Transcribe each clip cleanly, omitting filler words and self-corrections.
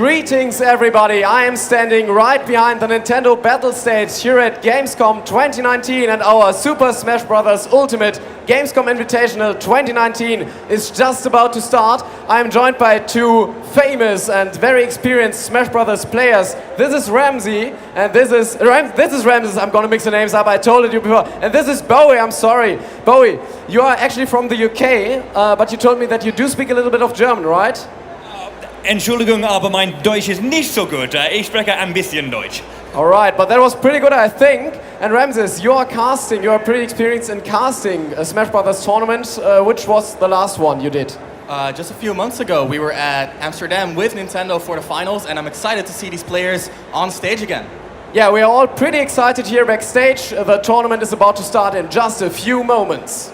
Greetings everybody, I am standing right behind the Nintendo Battle Stage here at Gamescom 2019, and our Super Smash Bros. Ultimate Gamescom Invitational 2019 is just about to start. I am joined by two famous and very experienced Smash Bros. Players. This is Ramsey and this is Ramses. I'm gonna mix the names up, I told it you before. And this is Bowie, I'm sorry. Bowie, you are actually from the UK, but you told me that you do speak a little bit of German, right? Entschuldigung, aber mein Deutsch ist nicht so gut. Ich spreche ein bisschen Deutsch. Alright, but that was pretty good, I think. And Ramses, you are pretty experienced in casting a Smash Bros. Tournament. Which was the last one you did? Just a few months ago, we were at Amsterdam with Nintendo for the finals, and I'm excited to see these players on stage again. Yeah, we are all pretty excited here backstage. The tournament is about to start in just a few moments.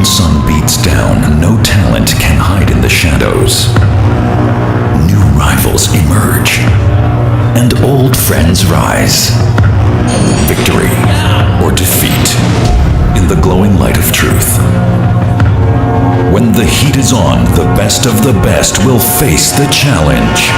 Sun beats down, no talent can hide in the shadows. New rivals emerge, and old friends rise. Victory or defeat in the glowing light of truth. When the heat is on, the best of the best will face the challenge.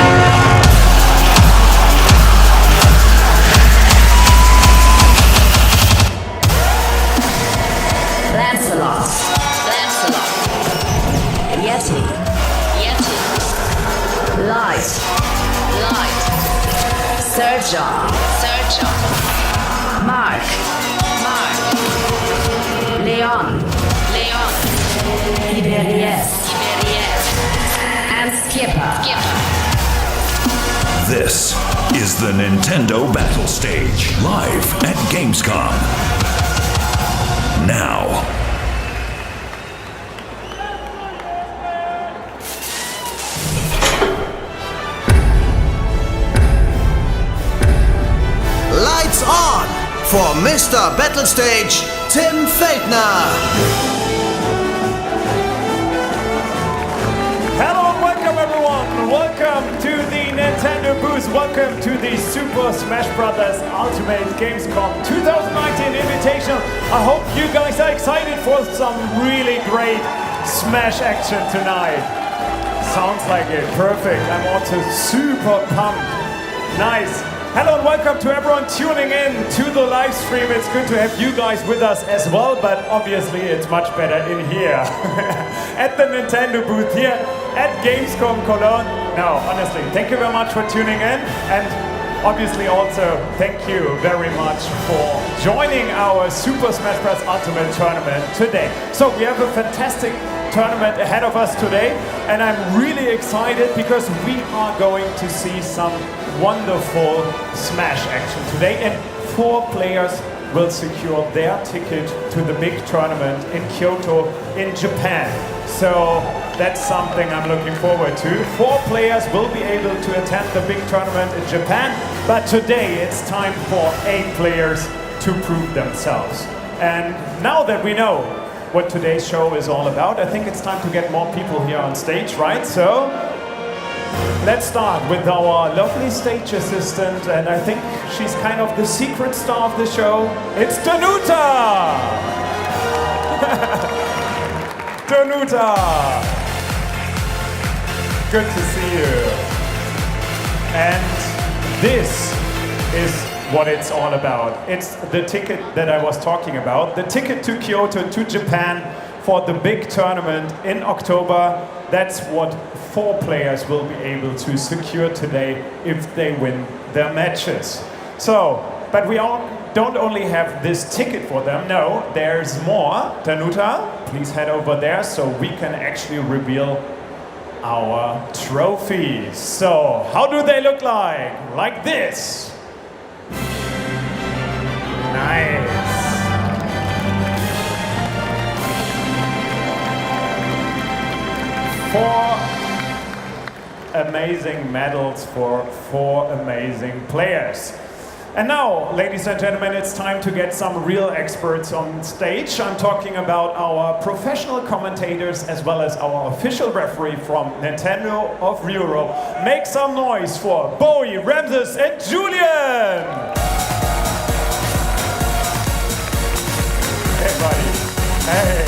Sergio, Mark, Leon, Iberias, and Skipper. This is the Nintendo Battle Stage, live at Gamescom. Now. Lights on for Mr. Battle Stage, Tim Feldner. Hello and welcome everyone. Welcome to the Nintendo booth. Welcome to the Super Smash Bros. Ultimate Gamescom 2019 Invitational. I hope you guys are excited for some really great Smash action tonight. Sounds like it. Perfect. I'm also super pumped. Nice. Hello and welcome to everyone tuning in to the live stream. It's good to have you guys with us as well, but obviously it's much better in here at the Nintendo booth here at Gamescom Cologne. No, honestly, thank you very much for tuning in, and obviously also thank you very much for joining our Super Smash Bros. Ultimate Tournament today. So we have a fantastic tournament ahead of us today, and I'm really excited because we are going to see some wonderful Smash action today, and 4 players will secure their ticket to the big tournament in Kyoto in Japan. So that's something I'm looking forward to. 4 players will be able to attend the big tournament in Japan, but today it's time for 8 players to prove themselves. And now that we know what today's show is all about, I think it's time to get more people here on stage, right? So let's start with our lovely stage assistant, and I think she's kind of the secret star of the show. It's Danuta! Danuta! Good to see you. And this is what it's all about. It's the ticket that I was talking about. The ticket to Kyoto, to Japan, for the big tournament in October. That's what 4 players will be able to secure today if they win their matches. So, but we don't only have this ticket for them, no, there's more. Danuta, please head over there so we can actually reveal our trophies. So, how do they look like? Like this. Nice. 4 amazing medals for 4 amazing players. And now, ladies and gentlemen, it's time to get some real experts on stage. I'm talking about our professional commentators as well as our official referee from Nintendo of Europe. Make some noise for Bowie, Ramses, and Julian! Hey, buddy. Hey.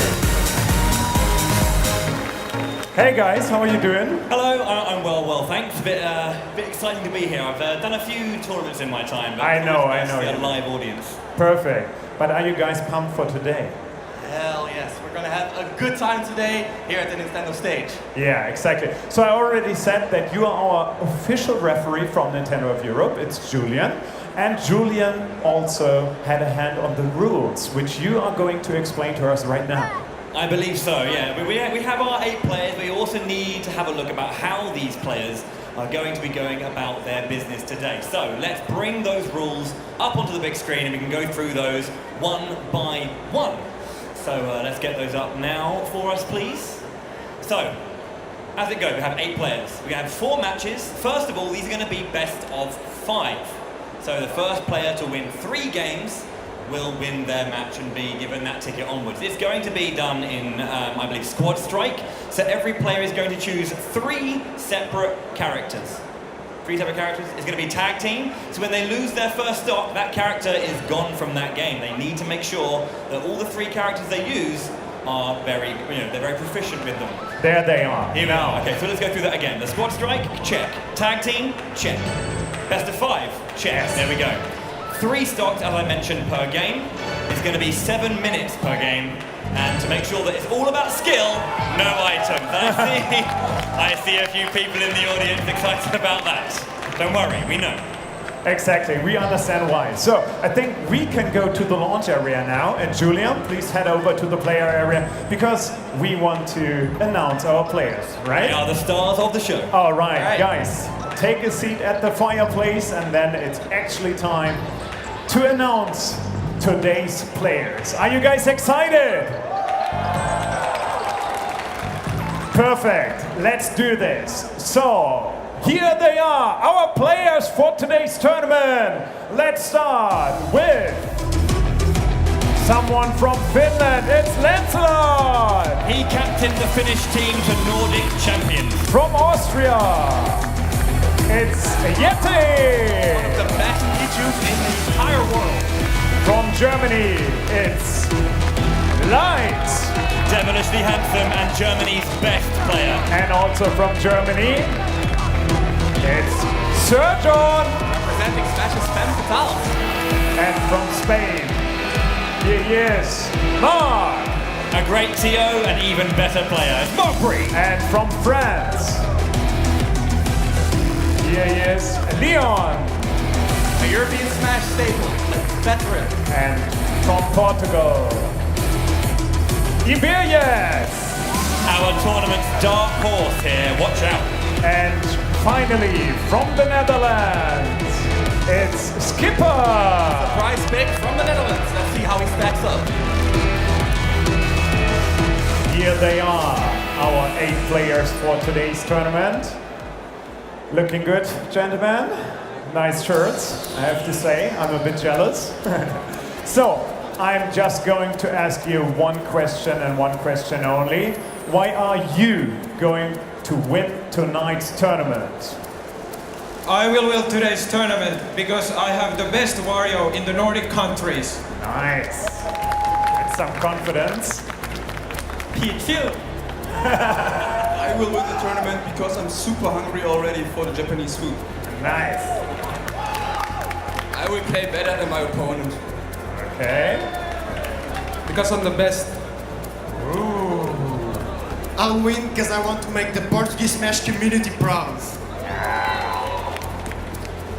Hey guys, how are you doing? Hello, I'm well, thanks. A bit exciting to be here. I've done a few tournaments in my time, but I know. a live audience. Perfect. But are you guys pumped for today? Hell yes, we're gonna have a good time today here at the Nintendo stage. Yeah, exactly. So I already said that you are our official referee from Nintendo of Europe. It's Julian. And Julian also had a hand on the rules, which you are going to explain to us right now. I believe so, yeah. We have our 8 players, but we also need to have a look about how these players are going to be going about their business today. So let's bring those rules up onto the big screen and we can go through those one by one. So let's get those up now for us, please. So, as it goes, we have 8 players. We have 4 matches. First of all, these are going to be best of 5. So the first player to win 3 games will win their match and be given that ticket onwards. It's going to be done in, I believe, squad strike. So every player is going to choose 3 separate characters. 3 separate characters. It's going to be tag team. So when they lose their first stock, that character is gone from that game. They need to make sure that all the 3 characters they use are they're very proficient with them. There they are. Here we are. Okay, so let's go through that again. The squad strike, check. Tag team, check. Best of 5, check. Yes. There we go. 3 stocks, as I mentioned, per game. It's going to be 7 minutes per game. And to make sure that it's all about skill, no items. I see a few people in the audience excited about that. Don't worry, we know. Exactly, we understand why. So, I think we can go to the launch area now. And Julian, please head over to the player area because we want to announce our players, right? They are the stars of the show. All right, guys, take a seat at the fireplace and then it's actually time to announce today's players. Are you guys excited? Perfect, let's do this. So, here they are, our players for today's tournament. Let's start with someone from Finland. It's Lancelot. He captained the Finnish team to Nordic champions. From Austria, it's Yeti. One of the best Pichus in the entire world. From Germany, it's Light. Devilishly handsome and Germany's best player. And also from Germany, it's Sir John. Representing Smash's Femme Fatale. And from Spain, he is Mark. A great TO and even better player, Mowbray. And from France, here he is Leon. A European Smash staple, veteran. And from Portugal, Iberias. Our tournament's dark horse here, watch out. And finally, from the Netherlands, it's Skipper. Prize pick from the Netherlands. Let's see how he stacks up. Here they are, our 8 players for today's tournament. Looking good, gentlemen. Nice shirts, I have to say. I'm a bit jealous. So, I'm just going to ask you one question and one question only. Why are you going to win tonight's tournament? I will win today's tournament because I have the best Wario in the Nordic countries. Nice. That's some confidence. Pichu. I will win the tournament because I'm super hungry already for the Japanese food. Nice. I will play better than my opponent. Okay. Because I'm the best. Ooh. I'll win because I want to make the Portuguese Smash community proud.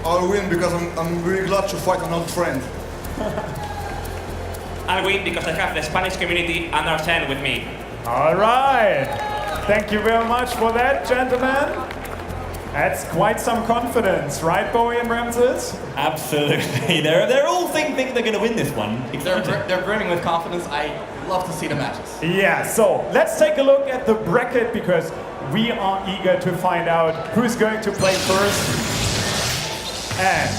I'll win because I'm really glad to fight an old friend. I'll win because I have the Spanish community under 10 with me. All right. Thank you very much for that, gentlemen. That's quite some confidence, right, Bowie and Ramses? Absolutely. They're all think they're going to win this one. They're brimming with confidence. I love to see the matches. Yeah, so let's take a look at the bracket because we are eager to find out who's going to play first. And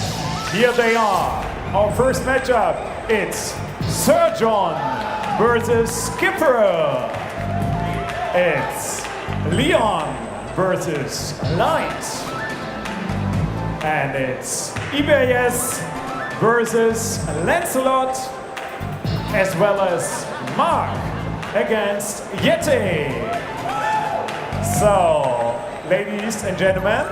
here they are. Our first matchup, it's Sir John versus Skipper. It's Leon versus Light. And it's Ibayes versus Lancelot, as well as Mark against Yeti. So, ladies and gentlemen,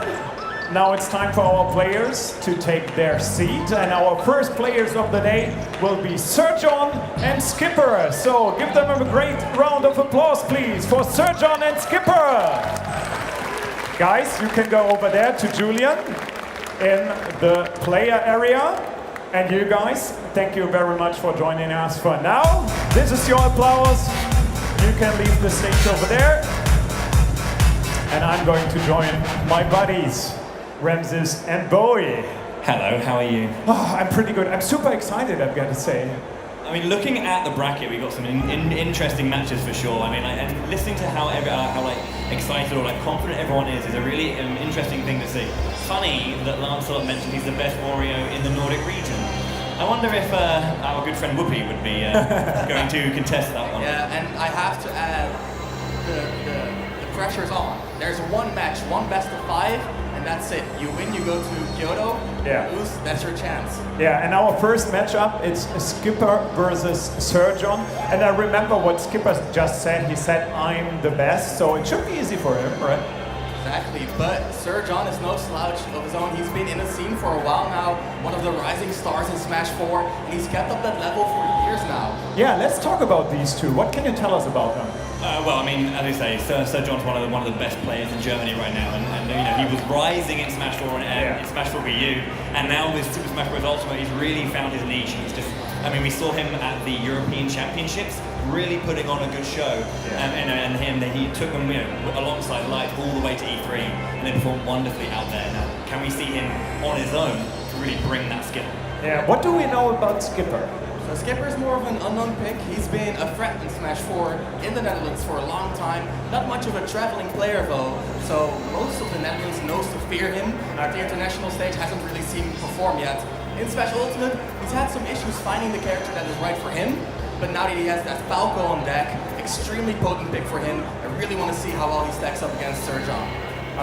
now it's time for our players to take their seat, and our first players of the day will be Sir John and Skipper. So give them a great round of applause, please, for Sir John and Skipper. Guys, you can go over there to Julian in the player area. And you guys, thank you very much for joining us for now. This is your applause. You can leave the stage over there. And I'm going to join my buddies, Ramses and Bowie. Hello, how are you? Oh, I'm pretty good. I'm super excited, I've got to say. I mean, looking at the bracket, we've got some interesting matches for sure. I mean, and listening to how excited or confident everyone is a really interesting thing to see. Funny that Lancelot mentioned he's the best warrior in the Nordic region. I wonder if our good friend Whoopi would be going to contest that one. Yeah, and I have to add, the pressure's on. There's one match, one best of 5, and that's it. You win, you go to Kyoto. Yeah. You lose, that's your chance. Yeah, and our first matchup, it's Skipper versus Sir John. And I remember what Skipper just said. He said, I'm the best, so it should be easy for him, right? Exactly, but Sir John is no slouch of his own. He's been in the scene for a while now, one of the rising stars in Smash 4, and he's kept up that level for years now. Yeah, let's talk about these two. What can you tell us about them? Well, I mean, as you say, Sir John's one of the best players in Germany right now, and you know, he was rising in Smash 4 and in Smash 4 Wii U, and now with Super Smash Bros. Ultimate, he's really found his niche. He's just, I mean, we saw him at the European Championships, really putting on a good show, and he took them, alongside Light all the way to E3, and they performed wonderfully out there. Now, can we see him on his own to really bring that skill? Yeah. What do we know about Skipper? So Skipper is more of an unknown pick. He's been a threat in Smash 4 in the Netherlands for a long time. Not much of a traveling player though, so most of the Netherlands knows to fear him. At the international stage, hasn't really seen him perform yet. In Smash Ultimate, he's had some issues finding the character that is right for him, but now that he has that Falco on deck, extremely potent pick for him. I really want to see how well he stacks up against Sir John.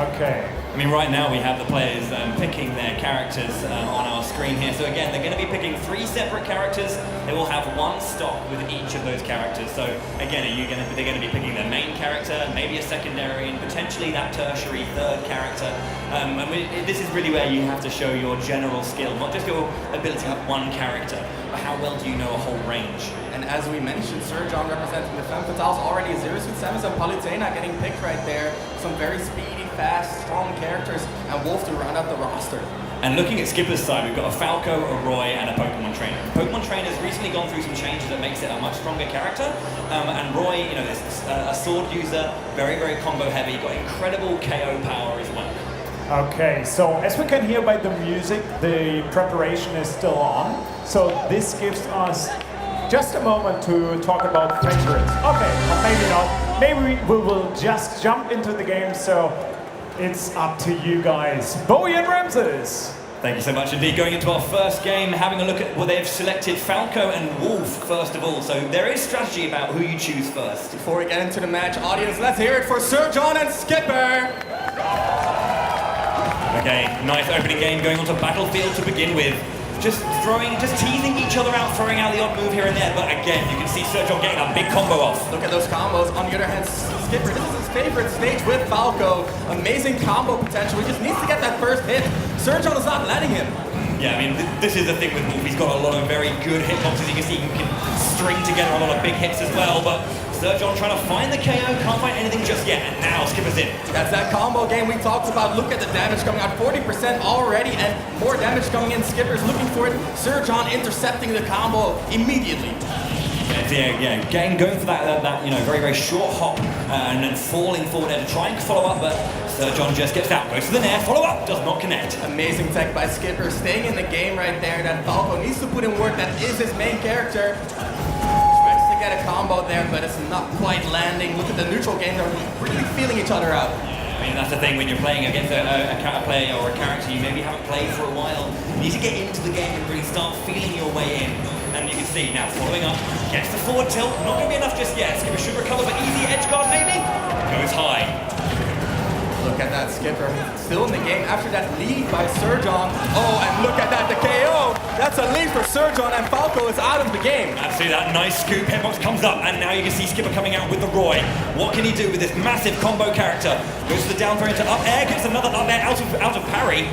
Okay. I mean, right now we have the players picking their characters on our screen here. So again, they're going to be picking 3 separate characters. They will have 1 stock with each of those characters. So again, they're going to be picking their main character, maybe a secondary, and potentially that tertiary 3rd character. This is really where you have to show your general skill, not just your ability with 1 character, but how well do you know a whole range. And as we mentioned, Sir John representing the Femme Fatales already, Zero Suit Samus and Palutena getting picked right there. Some very speedy, fast, strong characters, and Wolf to round out the roster. And looking at Skipper's side, we've got a Falco, a Roy, and a Pokemon Trainer. Pokemon Trainer's recently gone through some changes that makes it a much stronger character. And Roy, is a sword user, very, very combo heavy, got incredible KO power as well. Okay, so as we can hear by the music, the preparation is still on. So this gives us just a moment to talk about favorites. Okay, or maybe not. Maybe we will just jump into the game, so it's up to you guys. Bowie and Ramses. Thank you so much indeed. Going into our first game, having a look at, they've selected Falco and Wolf first of all. So there is strategy about who you choose first. Before we get into the match, audience, let's hear it for Sir John and Skipper. Okay, nice opening game going onto Battlefield to begin with. Just teasing each other out, throwing out the odd move here and there, but again, you can see Sir John getting a big combo off. Look at those combos. On the other hand, Skipper, this is his favorite stage with Falco. Amazing combo potential. He just needs to get that first hit. Sir John is not letting him. Yeah, I mean, this is the thing with Wolf. He's got a lot of very good hitboxes. You can see he can string together a lot of big hits as well, but Sturgeon trying to find the KO, can't find anything just yet, and now Skipper's in. That's that combo game we talked about. Look at the damage coming out, 40% already, and more damage coming in. Skipper's looking for it. Sturgeon intercepting the combo immediately. Yeah, going for that very, very short hop and then falling forward there to try and follow up, but Sturgeon just gets out, goes to the nair, follow up, does not connect. Amazing tech by Skipper, staying in the game right there. That Falco needs to put in work, that is his main character. Tries to get a combo there, but it's not quite landing. Look at the neutral game, they're really feeling each other out. I mean, that's the thing when you're playing against a counter player or a character you maybe haven't played for a while. You need to get into the game and really start feeling your way in. And you can see now following up, gets the forward tilt, not going to be enough just yet. Skipper should recover, but easy edge guard maybe. Goes high. Look at that Skipper, still in the game after that lead by Sturgeon. Oh, and look at that, the KO. That's a lead for Sturgeon, and Falco is out of the game. Absolutely, that nice scoop hitbox comes up, and now you can see Skipper coming out with the Roy. What can he do with this massive combo character? Goes to the down throw into up air, gets another up air out of parry.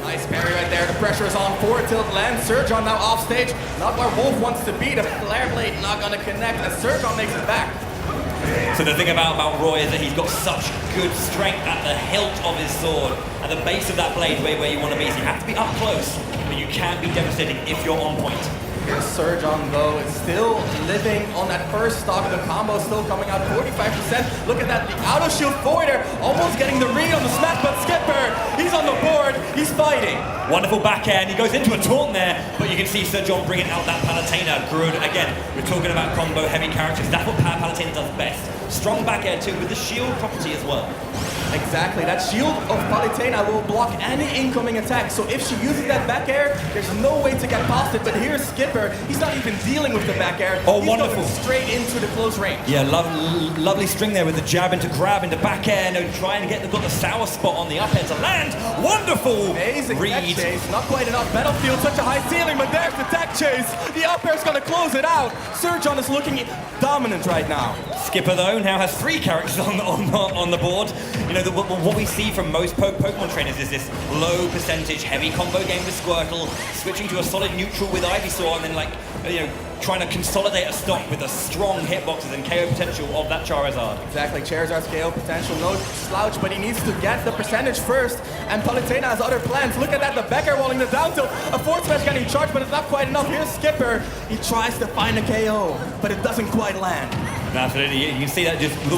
Nice parry right there, the pressure is on, forward tilt lands. Sturgeon now off stage, not where Wolf wants to be. The flare blade not gonna connect, and Sturgeon makes it back. So the thing about Roy is that he's got such good strength at the hilt of his sword, at the base of that blade where you want to be. So you have to be up close, but you can be devastating if you're on point. Here's Sturgeon though, is still living on that first stock. The combo still coming out 45%. Look at that, the auto shield forward there, almost getting the read on the smack, but Skipper, he's on the board, he's fighting. Wonderful back air, and he goes into a taunt there, but you can see Sturgeon bringing out that Palutena. Good, again, we're talking about combo heavy characters. That's what Palutena does best. Strong back air too, with the shield property as well. Exactly, that shield of Palutena will block any incoming attack, so if she uses that back air, there's no way to get past it, but here's Skipper, he's not even dealing with the back air. Oh, he's wonderful. Going straight into the close range. Yeah, lovely string there with the jab into grab into back air, no, trying to got the sour spot on the up air to land. Wonderful Amazing read. tech chase, not quite enough. Battlefield, such a high ceiling, but there's the tech chase. The up air's gonna close it out. Sturgeon is looking dominant right now. Skipper though now has 3 characters on the board. You know, what we see from most Pokemon trainers is this low percentage heavy combo game with Squirtle, switching to a solid neutral with Ivysaur, and then trying to consolidate a stock with the strong hitboxes and KO potential of that Charizard. Exactly, Charizard's KO potential, no slouch, but he needs to get the percentage first, and Palutena has other plans. Look at that, the back air walling the down tilt, a forward smash getting charged, but it's not quite enough. Here's Skipper, he tries to find a KO, but it doesn't quite land. Absolutely, you can see that just the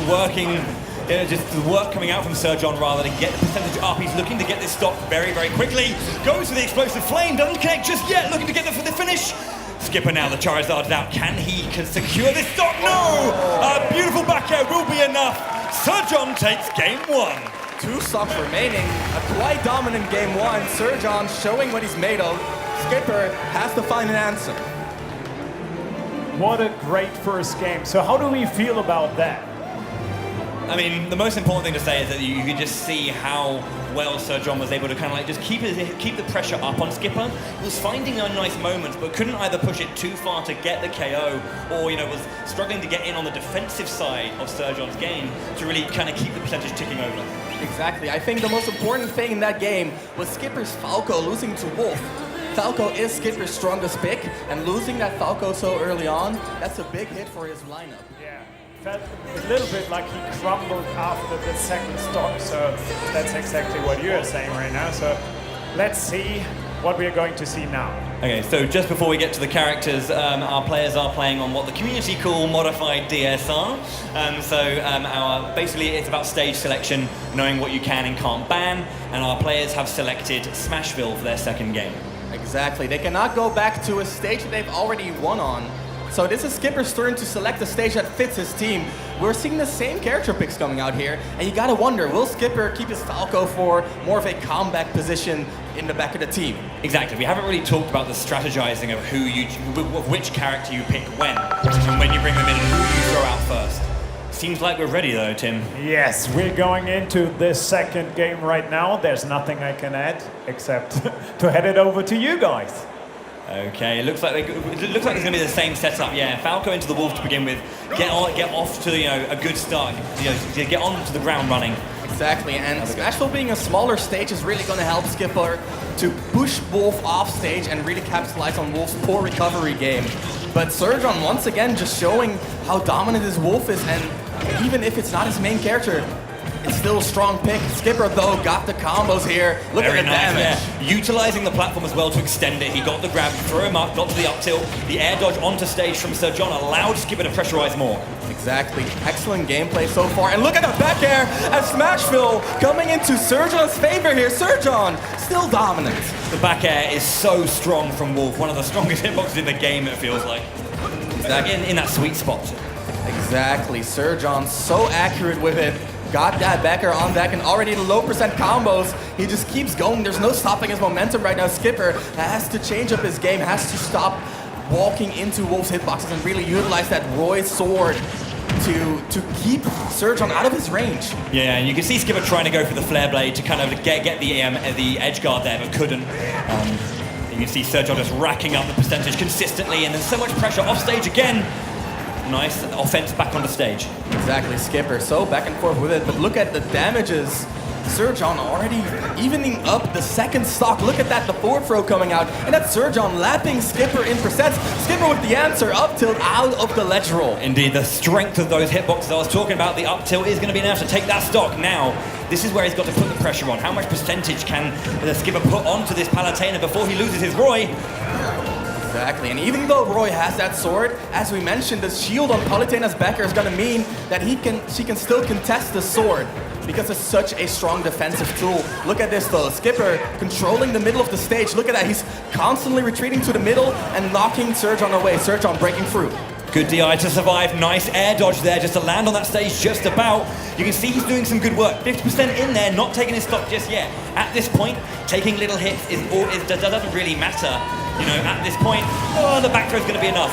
work coming out from Sturgeon rather to get the percentage up. He's looking to get this stock very, very quickly. Goes for the explosive flame, doesn't connect just yet, looking to get there for the finish. Skipper now, the Charizard's out. Can he secure this stock? No! A beautiful back air will be enough. Sturgeon takes game 1. 2 stocks remaining, a quite dominant game 1. Sturgeon showing what he's made of. Skipper has to find an answer. What a great first game. So how do we feel about that? I mean, the most important thing to say is that you can just see how well Sturgeon was able to kind of just keep the pressure up on Skipper. He was finding nice moments, but couldn't either push it too far to get the KO, or was struggling to get in on the defensive side of Sturgeon's game to really kind of keep the percentage ticking over. Exactly. I think the most important thing in that game was Skipper's Falco losing to Wolf. Falco is Skipper's strongest pick, and losing that Falco so early on, that's a big hit for his lineup. Yeah, felt a little bit like he crumbled after the second stock, so that's exactly what you're saying right now. So let's see what we are going to see now. Okay, so just before we get to the characters, our players are playing on what the community call modified DSR. Basically it's about stage selection, knowing what you can and can't ban, and our players have selected Smashville for their second game. Exactly. They cannot go back to a stage that they've already won on. So this is Skipper's turn to select a stage that fits his team. We're seeing the same character picks coming out here, and you gotta wonder, will Skipper keep his Falco for more of a comeback position in the back of the team? Exactly. We haven't really talked about the strategizing of which character you pick when, and when you bring them in and who you throw out first. Seems like we're ready though, Tim. Yes, we're going into this second game right now. There's nothing I can add except to head it over to you guys. Okay, it looks like it's going to be the same setup. Yeah, Falco into the Wolf to begin with. Get off to a good start. Get on to the ground running. Exactly, and Smashville being a smaller stage is really going to help Skipper to push Wolf off stage and really capitalize on Wolf's poor recovery game. But Surgeon once again just showing how dominant his Wolf is, and even if it's not his main character, it's still a strong pick. Skipper, though, got the combos here. Look at the damage. Yeah. Utilizing the platform as well to extend it. He got the grab, threw him up, got to the up tilt. The air dodge onto stage from Sir John allowed Skipper to pressurize more. Exactly. Excellent gameplay so far. And look at the back air as Smashville coming into Sir John's favor here. Sir John still dominant. The back air is so strong from Wolf. One of the strongest hitboxes in the game, it feels like. Exactly. In that sweet spot. Exactly. Sir John so accurate with it. Got that back air on deck and already the low percent combos. He just keeps going. There's no stopping his momentum right now. Skipper has to change up his game, has to stop walking into Wolf's hitboxes and really utilize that Roy sword to keep Sir John out of his range. Yeah, and you can see Skipper trying to go for the flare blade to kind of get the edge guard there, but couldn't. You can see Sir John just racking up the percentage consistently, and there's so much pressure off stage again. Nice offense back on the stage. Exactly, Skipper so back and forth with it, but look at the damages. Sir John already evening up the second stock. Look at that, the forward throw coming out, and that's Sir John lapping Skipper in percents. Skipper with the answer, up tilt out of the ledge roll. Indeed, the strength of those hitboxes I was talking about, the up tilt is going to be enough to take that stock. Now, this is where he's got to put the pressure on. How much percentage can the Skipper put onto this Palutena before he loses his Roy? Exactly, and even though Roy has that sword, as we mentioned, the shield on Palutena's backer is going to mean that she can still contest the sword because it's such a strong defensive tool. Look at this though, Skipper controlling the middle of the stage. Look at that, he's constantly retreating to the middle and knocking Sir John away. Sir John breaking through. Good DI to survive, nice air dodge there just to land on that stage just about. You can see he's doing some good work, 50% in there, not taking his stock just yet. At this point, taking little hits doesn't really matter. You know, at this point, the back throw is going to be enough.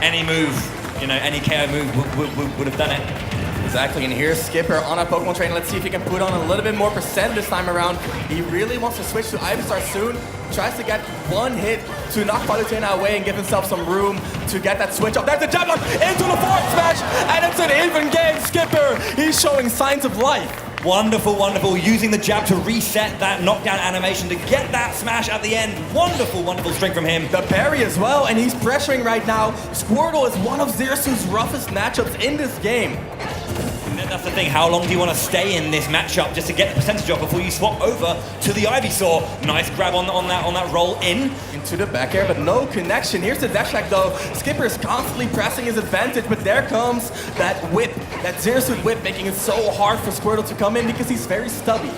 Any move, you know, any KO move would have done it. Exactly, and here's Skipper on a Pokemon train. Let's see if he can put on a little bit more percent this time around. He really wants to switch to Ivysaur soon. Tries to get one hit to knock Palutena away and give himself some room to get that switch up. There's the jab lock into the forward smash, and it's an even game. Skipper, he's showing signs of life. Wonderful, wonderful. Using the jab to reset that knockdown animation to get that smash at the end. Wonderful, wonderful string from him. The parry as well, and he's pressuring right now. Squirtle is one of Zerasu's roughest matchups in this game. And that's the thing, how long do you want to stay in this matchup just to get the percentage off before you swap over to the Ivysaur? Nice grab on that roll in. Into the back air, but no connection. Here's the dash attack though. Skipper is constantly pressing his advantage, but there comes that whip, that Zerasu whip, making it so hard for Squirtle to come in because he's very stubby.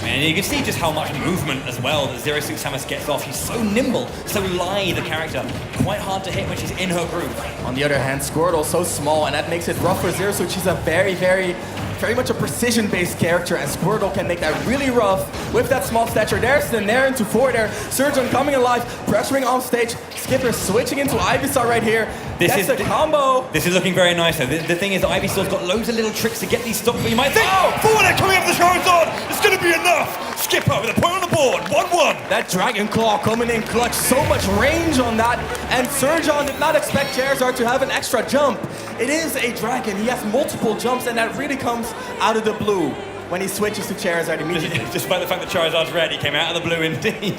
And you can see just how much movement as well that Zerasu Samus gets off. She's so nimble, so lithe a character. Quite hard to hit when she's in her groove. On the other hand, Squirtle so small, and that makes it rough for Zerasu. She's a very much a precision-based character, and Squirtle can make that really rough with that small stature. There's the Nair into forward air. Surgeon coming alive, pressuring on stage. Skipper switching into Ivysaur right here. That's a combo. This is looking very nice though. The thing is, Ivysaur's got loads of little tricks to get these stocks, but you might think, forward air coming up the Charizard, it's going to be enough. Skipper with a point on the board, 1-1. That Dragon Claw coming in clutch, so much range on that, and Surgeon did not expect Charizard to have an extra jump. It is a dragon, he has multiple jumps, and that really comes out of the blue when he switches to Charizard immediately. Despite the fact that Charizard's red, he came out of the blue indeed.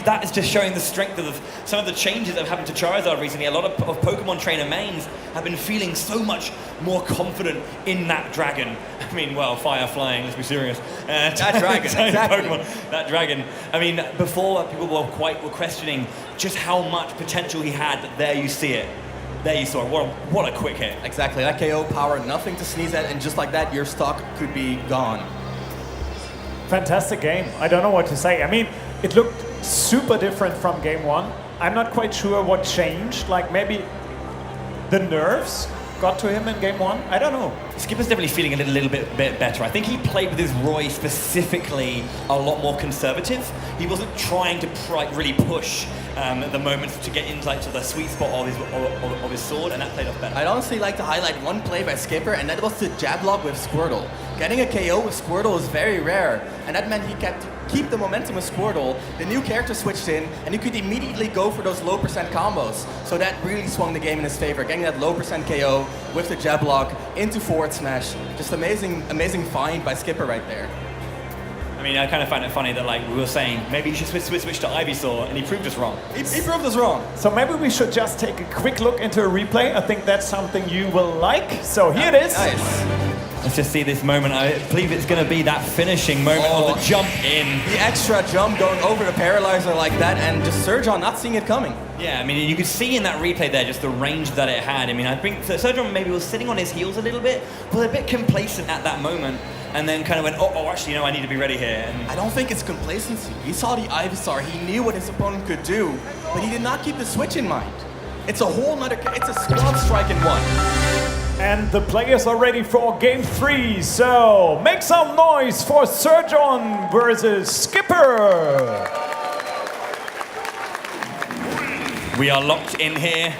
That is just showing the strength of some of the changes that have happened to Charizard recently. A lot of Pokemon trainer mains have been feeling so much more confident in that dragon. I mean, well, fire flying, let's be serious. That dragon, exactly. Pokemon, that dragon. I mean, before people were questioning just how much potential he had, but there you see it. There you saw it. What a quick hit. Exactly, that KO power, nothing to sneeze at, and just like that, your stock could be gone. Fantastic game. I don't know what to say. I mean, it looked super different from game one. I'm not quite sure what changed. Like maybe the nerves got to him in game one. I don't know. Skipper's definitely feeling a little bit better. I think he played with his Roy specifically a lot more conservative. He wasn't trying to really push the moments to get into the sweet spot of his sword, and that played off better. I'd honestly like to highlight one play by Skipper, and that was the jab lock with Squirtle. Getting a KO with Squirtle is very rare, and that meant he kept keep the momentum with Squirtle. The new character switched in, and he could immediately go for those low percent combos. So that really swung the game in his favor, getting that low percent KO with the jab lock into forward forward smash. Just amazing find by Skipper right there. I mean, I kind of find it funny that, like, we were saying, maybe you should switch to Ivysaur, and he proved us wrong. He proved us wrong. So maybe we should just take a quick look into a replay. I think that's something you will like. So here it is. Nice. Let's just see this moment. I believe it's going to be that finishing moment of the jump in. The extra jump going over the paralyzer like that, and just Surgeon not seeing it coming. Yeah, I mean, you could see in that replay there just the range that it had. I mean, I think Surgeon maybe was sitting on his heels a little bit, but a bit complacent at that moment. And then kind of went, actually, I need to be ready here. And I don't think it's complacency. He saw the Ivysaur, he knew what his opponent could do, but he did not keep the switch in mind. It's a whole nother, it's a squad strike in one. And the players are ready for game 3, so make some noise for Surgeon versus Skipper! We are locked in here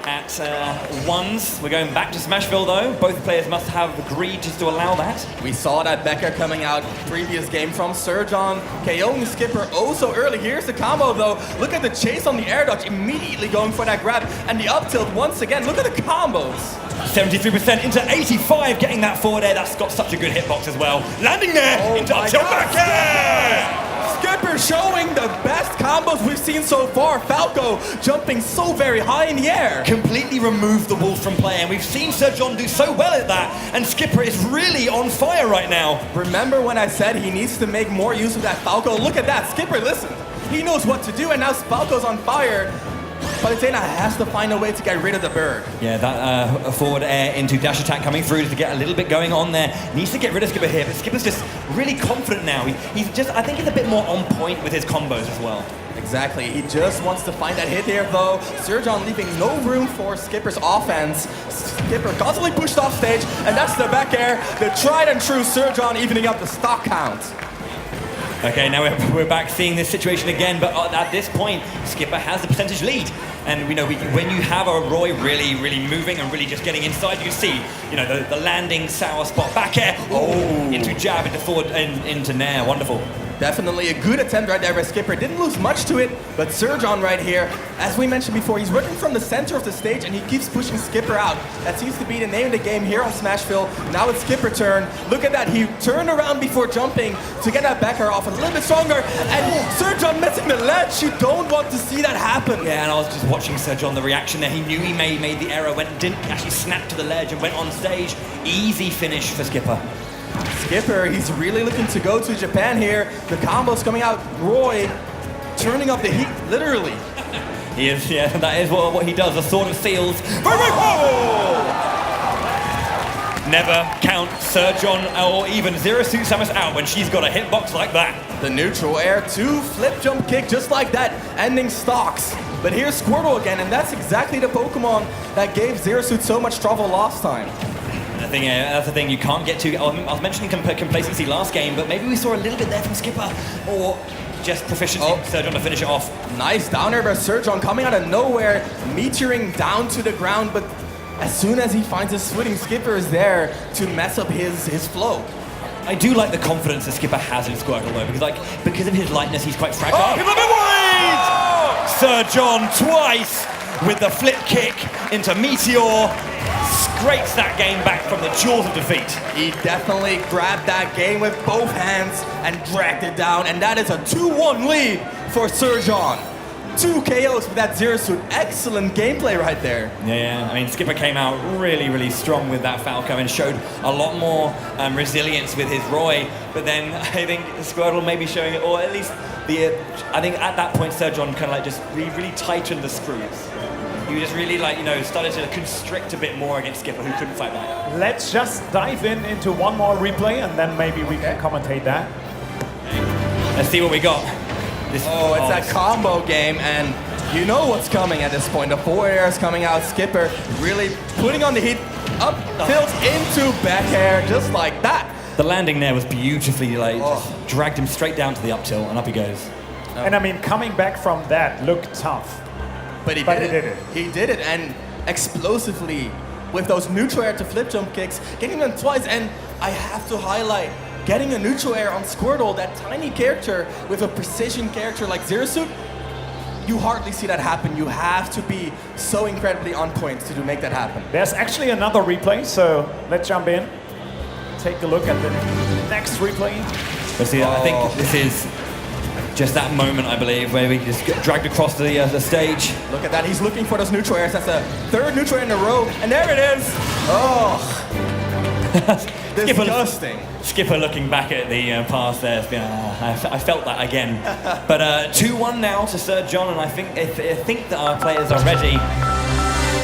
at ones. We're going back to Smashville though. Both players must have agreed just to allow that. We saw that Becker coming out previous game from Surgeon, KOing Skipper oh so early. Here's the combo though. Look at the chase on the air dodge, immediately going for that grab. And the up tilt once again. Look at the combos. 73% into 85, getting that forward air. That's got such a good hitbox as well. Landing there into up tilt back air! Skipper showing the best combos we've seen so far. Falco jumping so very high in the air. Completely removed the wolf from play, and we've seen Surgeon do so well at that, and Skipper is really on fire right now. Remember when I said he needs to make more use of that Falco? Look at that, Skipper, listen. He knows what to do, and now Falco's on fire. Palutena has to find a way to get rid of the bird. Yeah, that forward air into dash attack coming through to get a little bit going on there. Needs to get rid of Skipper here, but Skipper's just really confident now. He's just, I think he's a bit more on point with his combos as well. Exactly, he just wants to find that hit here though. Surgeon leaving no room for Skipper's offense. Skipper constantly pushed off stage, and that's the back air. The tried and true Surgeon evening up the stock count. Okay, now we're back seeing this situation again, but at this point, Skipper has the percentage lead. And we know when you have a Roy really moving and really just getting inside, you can see, the landing sour spot back air, into jab, into forward, and into nair, wonderful. Definitely a good attempt right there by Skipper. Didn't lose much to it, but Surgeon right here, as we mentioned before, he's working from the center of the stage and he keeps pushing Skipper out. That seems to be the name of the game here on Smashville. Now it's Skipper's turn. Look at that, he turned around before jumping to get that back air off a little bit stronger, and Surgeon missing the ledge. You don't want to see that happen. Yeah, and I was just watching Surgeon, the reaction there. He knew he made the error, didn't actually snap to the ledge and went on stage. Easy finish for Skipper. Skipper, he's really looking to go to Japan here. The combos coming out. Roy turning up the heat, literally. He is, yeah, that is what he does. A sword of seals. Never count Surgeon or even Zero Suit Samus out when she's got a hitbox like that. The neutral air, 2 flip jump kick just like that, ending stocks. But here's Squirtle again, and that's exactly the Pokemon that gave Zero Suit so much trouble last time. That's the thing you can't get to. I was mentioning complacency last game, but maybe we saw a little bit there from Skipper, or just proficiency. Surgeon to finish it off. Nice down air by Surgeon coming out of nowhere, meteoring down to the ground, but as soon as he finds his footing, Skipper is there to mess up his flow. I do like the confidence that Skipper has in Squirtle though, because of his lightness, he's quite fragile. Surgeon twice with the flip kick into Meteor. Scrapes that game back from the jaws of defeat. He definitely grabbed that game with both hands and dragged it down, and that is a 2-1 lead for Surgeon. 2 KOs with that Zero Suit. Excellent gameplay right there. Yeah, I mean, Skipper came out really strong with that Falco and showed a lot more resilience with his Roy, but then I think Squirtle may be showing it, or at least I think at that point Surgeon kind of like just really tightened the screws. He just really started to constrict a bit more against Skipper, who couldn't fight back. Let's just dive into one more replay and then maybe we can commentate that. Let's see what we got. It's that combo game, and you know what's coming at this point. The forward air is coming out. Skipper really putting on the heat, up tilt into back air, just like that. The landing there was beautifully just dragged him straight down to the up tilt, and up he goes. And I mean, coming back from that looked tough. But he did it. He did it, and explosively with those neutral air to flip jump kicks, getting them twice. And I have to highlight, getting a neutral air on Squirtle, that tiny character with a precision character like Zero Suit, you hardly see that happen. You have to be so incredibly on point to make that happen. There's actually another replay, so let's jump in. Take a look at the next replay. Let's see, I think this is just that moment, I believe, where we just get dragged across the stage. Look at that, he's looking for those neutral airs. That's the third neutral air in a row, and there it is. Oh, disgusting. Skipper looking back at the pass there. I felt that again. But 2-1 now to Sir John, and I think that our players are ready.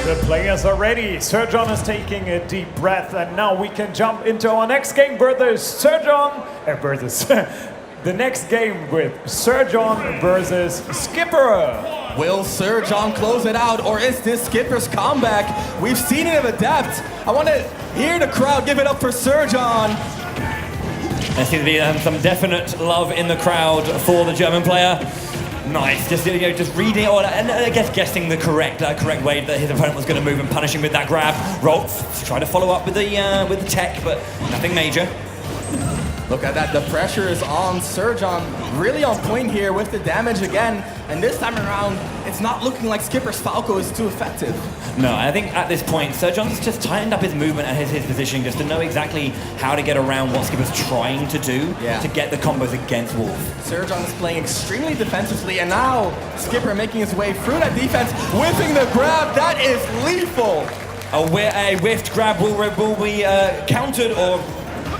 The players are ready. Sir John is taking a deep breath, and now we can jump into our next game, brothers. Sir John versus the next game with Sir John versus Skipper. Will Sir John close it out, or is this Skipper's comeback? We've seen him adapt. I want to hear the crowd give it up for Sir John. There seems to be some definite love in the crowd for the German player. Nice, just reading or and I guess guessing the correct way that his opponent was going to move and punishing with that grab. Roll, try to follow up with the tech, but nothing major. Look at that, the pressure is on Sir John, really on point here with the damage again, and this time around, it's not looking like Skipper's Falco is too effective. No, I think at this point, Sir John's just tightened up his movement and his positioning just to know exactly how to get around what Skipper's trying to do to get the combos against Wolf. Sir John is playing extremely defensively, and now Skipper making his way through that defense, whipping the grab, that is lethal! A whiffed grab will be countered or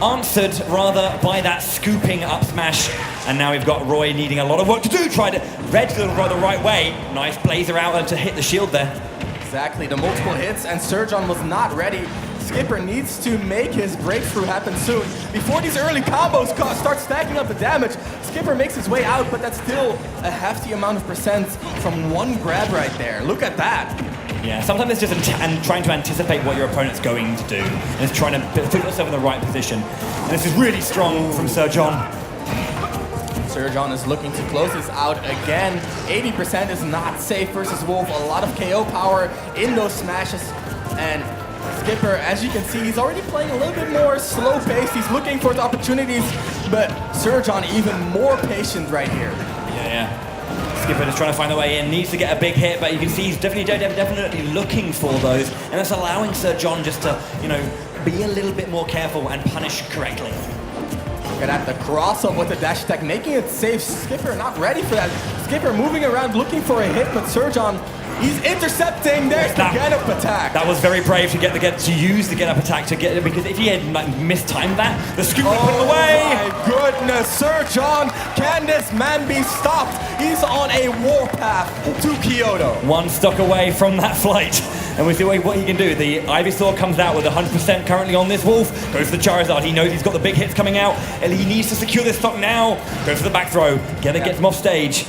answered rather by that scooping up smash, and now we've got Roy needing a lot of work to do. Tried to red to the right way. Nice blazer out to hit the shield there. Exactly, the multiple hits, and Sir John was not ready. Skipper needs to make his breakthrough happen soon. Before these early combos start stacking up the damage, Skipper makes his way out, but that's still a hefty amount of percent from one grab right there. Look at that. Yeah, sometimes it's just trying to anticipate what your opponent's going to do, and it's trying to put yourself in the right position. And this is really strong from Sir John. Sir John is looking to close this out again. 80% is not safe versus Wolf. A lot of KO power in those smashes. And Skipper, as you can see, he's already playing a little bit more slow pace. He's looking for the opportunities, but Sir John even more patient right here. Yeah. Skipper just trying to find a way in, needs to get a big hit, but you can see he's definitely looking for those, and that's allowing Sir John just to, be a little bit more careful and punish correctly. Look at that, the cross-up with the dash attack, making it safe. Skipper not ready for that. Skipper moving around looking for a hit, but Sir John, he's intercepting. There's the get-up attack. That was very brave to use the get-up attack to get it, because if he had mistimed that, the scoop would put it away. Oh my goodness, Sir John, can this man be stopped? He's on a warpath to Kyoto. One stock away from that flight, and we see what he can do. The Ivysaur comes out with 100% currently on this Wolf, goes for the Charizard. He knows he's got the big hits coming out, and he needs to secure this stock now. Goes for the back throw, gets him off stage.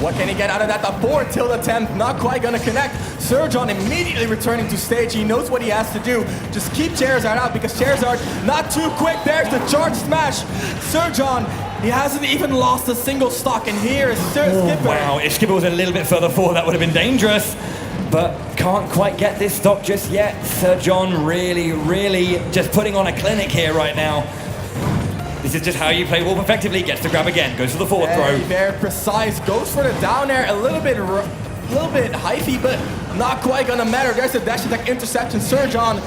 What can he get out of that? The forward tilt attempt, not quite gonna connect. Sir John immediately returning to stage. He knows what he has to do. Just keep Charizard out, because Charizard not too quick. There's the charge smash. Sir John, he hasn't even lost a single stock, and here is Skipper. Wow, if Skipper was a little bit further forward, that would have been dangerous. But can't quite get this stock just yet. Sir John really just putting on a clinic here right now. This is just how you play Wolf effectively. Gets the grab again, goes for the forward throw. Very precise, goes for the down air, a little bit hyphy, but not quite gonna matter. There's the dash attack interception. Sir John,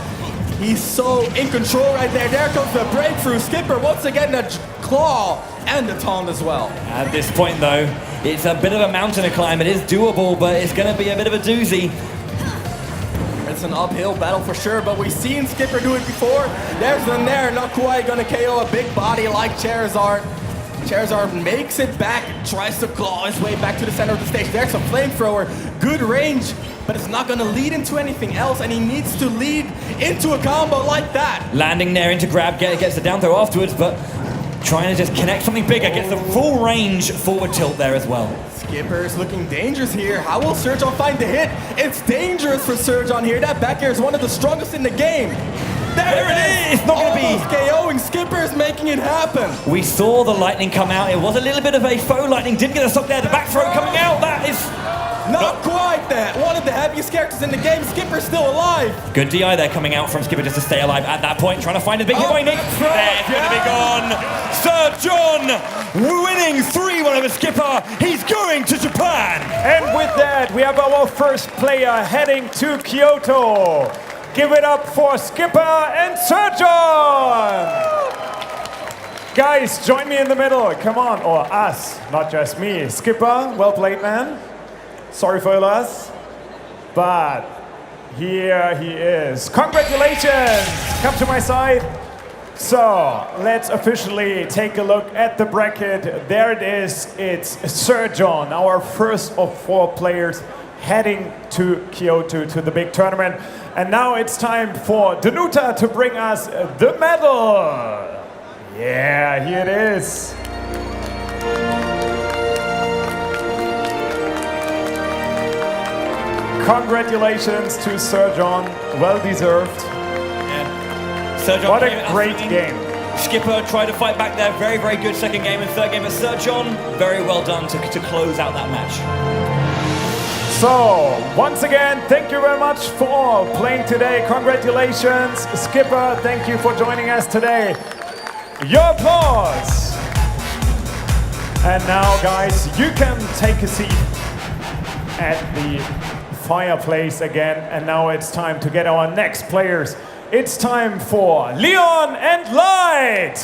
he's so in control right there. There comes the breakthrough. Skipper once again the claw and the taunt as well. At this point though, it's a bit of a mountain to climb. It is doable, but it's gonna be a bit of a doozy. It's an uphill battle for sure, but we've seen Skipper do it before. There's the Nair, not quite gonna KO a big body like Charizard. Charizard makes it back, tries to claw his way back to the center of the stage. There's a flamethrower, good range, but it's not gonna lead into anything else, and he needs to lead into a combo like that. Landing Nair into grab, gets the down throw afterwards, but trying to just connect something bigger, gets the full range forward tilt there as well. Skipper is looking dangerous here. How will Sir John find the hit? It's dangerous for Sir John here. That back air is one of the strongest in the game. There it is! It's not going to be KOing. Skipper is making it happen. We saw the lightning come out. It was a little bit of a faux lightning. Didn't get a stock there. The back throw coming out. That is not quite that. One of the heaviest characters in the game. Skipper's still alive. Good DI there coming out from Skipper just to stay alive at that point. Trying to find a big hit by Nick. There's going to be gone. Sir John winning 3-1 over Skipper. He's going to Japan. And with that, we have our first player heading to Kyoto. Give it up for Skipper and Sir John! Guys, join me in the middle. Come on, or us, not just me. Skipper, well played, man. Sorry for your loss. But here he is. Congratulations! Come to my side. So, let's officially take a look at the bracket. There it is. It's Sir John, our first of 4 players heading to Kyoto to the big tournament. And now it's time for Danuta to bring us the medal. Yeah, here it is. Congratulations to Sir John, well deserved. Yeah. Sir John, what a great game. Skipper tried to fight back there, very, very good second game and third game, but Sir John, very well done to close out that match. So, once again, thank you very much for playing today. Congratulations, Skipper, thank you for joining us today. Your applause. And now, guys, you can take a seat at the fireplace again. And now it's time to get our next players. It's time for Leon and Light.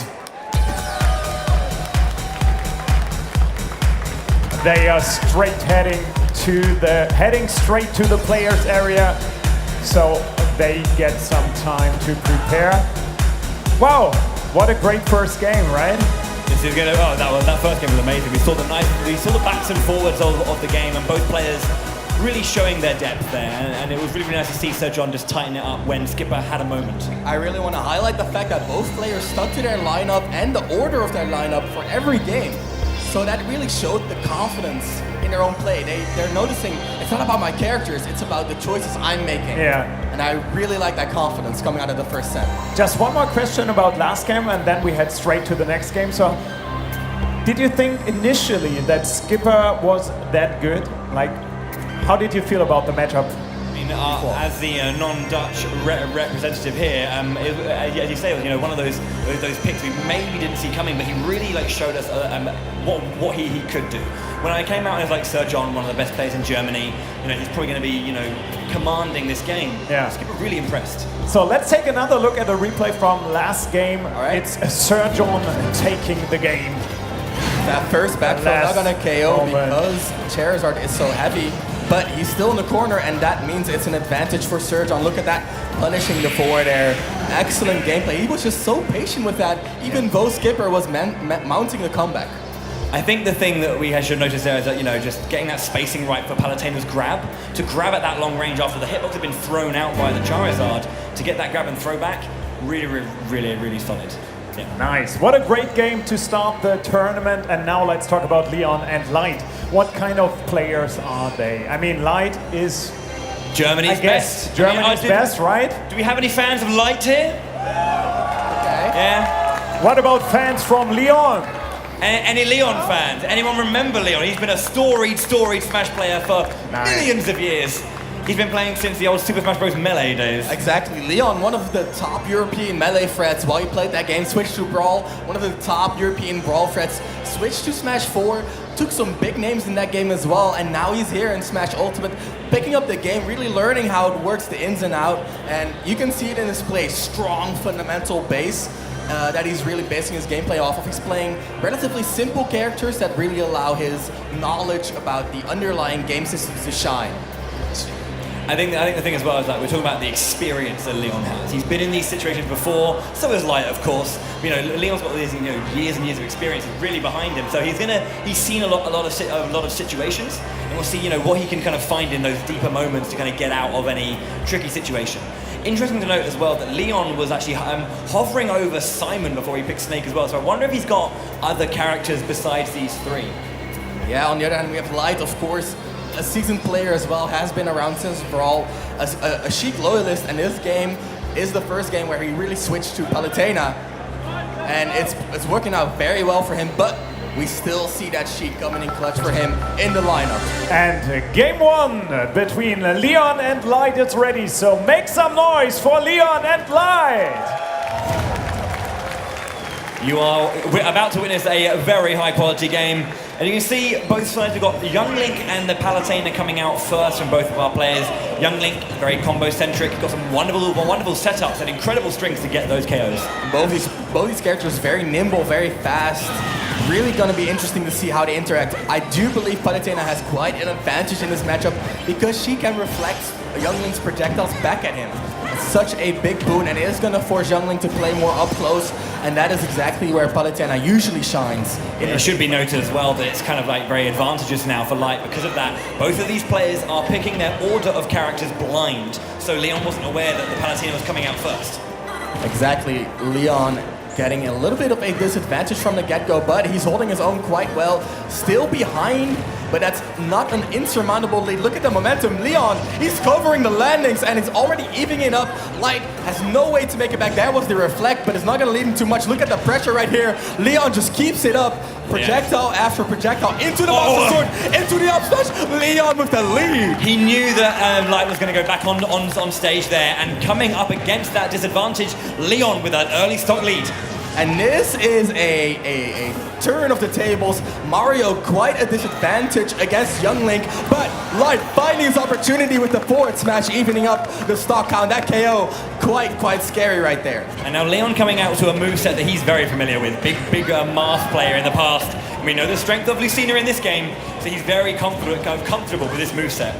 They are heading straight to the players area, so they get some time to prepare. Wow. What a great first game, right? This is gonna. Oh, that first game was amazing. We saw the backs and forwards of the game, and both players really showing their depth there. And it was really, really nice to see Sir John just tighten it up when Skipper had a moment. I really want to highlight the fact that both players stuck to their lineup and the order of their lineup for every game. So that really showed the confidence in their own play. They're noticing it's not about my characters, it's about the choices I'm making. Yeah. And I really like that confidence coming out of the first set. Just one more question about last game, and then we head straight to the next game. So, did you think initially that Skipper was that good? Like, how did you feel about the matchup? I mean, as the non-Dutch representative here, as you say, one of those picks we maybe didn't see coming, but he really showed us what he could do. When I came out, I was like, Sir John, one of the best players in Germany. He's probably going to be, commanding this game. Yeah. Skipper really impressed. So let's take another look at a replay from last game. All right. It's Sir John taking the game. That first back throw not gonna KO because Charizard is so heavy, but he's still in the corner, and that means it's an advantage for Sir John. Look at that, punishing the forward air. Excellent gameplay. He was just so patient with that, even though Skipper was mounting the comeback. I think the thing that we should notice there is that, just getting that spacing right for Palutena's grab, to grab at that long range after the hitbox had been thrown out by the Charizard, to get that grab and throw back, really, really, really solid. Yeah. Nice. What a great game to start the tournament. And now let's talk about Leon and Light. What kind of players are they? I mean, Light is Germany's best. Germany's best, right? Do we have any fans of Light here? Okay. Yeah. What about fans from Leon? Any Leon fans? Anyone remember Leon? He's been a storied Smash player for millions of years. He's been playing since the old Super Smash Bros. Melee days. Exactly. Leon, one of the top European Melee threats while he played that game, switched to Brawl. One of the top European Brawl threats, switched to Smash 4, took some big names in that game as well, and now he's here in Smash Ultimate, picking up the game, really learning how it works, the ins and out, and you can see it in his play. Strong fundamental base that he's really basing his gameplay off of. He's playing relatively simple characters that really allow his knowledge about the underlying game systems to shine. I think the thing as well is that we're talking about the experience that Leon has. He's been in these situations before, so has Light, of course. Leon's got these years and years of experience really behind him, so he's seen a lot of situations, and we'll see what he can kind of find in those deeper moments to kind of get out of any tricky situation. Interesting to note as well that Leon was actually hovering over Simon before he picked Snake as well, so I wonder if he's got other characters besides these three. Yeah, on the other hand, we have Light, of course, a seasoned player as well, has been around since Brawl, a Sheik loyalist, and this game is the first game where he really switched to Palutena, and it's working out very well for him, but we still see that Sheik coming in clutch for him in the lineup. And game one between Leon and Light is ready, so make some noise for Leon and Light! We're about to witness a very high quality game. And you can see both sides, we've got Young Link and the Palutena coming out first from both of our players. Young Link, very combo-centric, got some wonderful setups and incredible strings to get those KOs. Both these characters very nimble, very fast. Really gonna be interesting to see how they interact. I do believe Palutena has quite an advantage in this matchup because she can reflect Young Link's projectiles back at him. It's such a big boon, and it is gonna force Young Link to play more up close, and that is exactly where Palutena usually shines. It should be noted as well that it's kind of like very advantageous now for Light because of that. Both of these players are picking their order of characters blind, so Leon wasn't aware that the Palutena was coming out first. Exactly, Leon getting a little bit of a disadvantage from the get-go, but he's holding his own quite well. Still behind, but that's not an insurmountable lead. Look at the momentum. Leon, he's covering the landings and it's already evening it up. Light has no way to make it back. That was the reflect, but it's not gonna lead him too much. Look at the pressure right here. Leon just keeps it up. Projectile after projectile into the Master Sword, into the up smash. Leon with the lead. He knew that Light was going to go back on stage there, and coming up against that disadvantage, Leon with an early stock lead. And this is a turn of the tables. Mario quite a disadvantage against Young Link, but Light finding his opportunity with the forward smash, evening up the stock count. That KO, quite scary right there. And now Leon coming out to a moveset that he's very familiar with. Big math player in the past. We know the strength of Lucina in this game, so he's very comfortable with this moveset.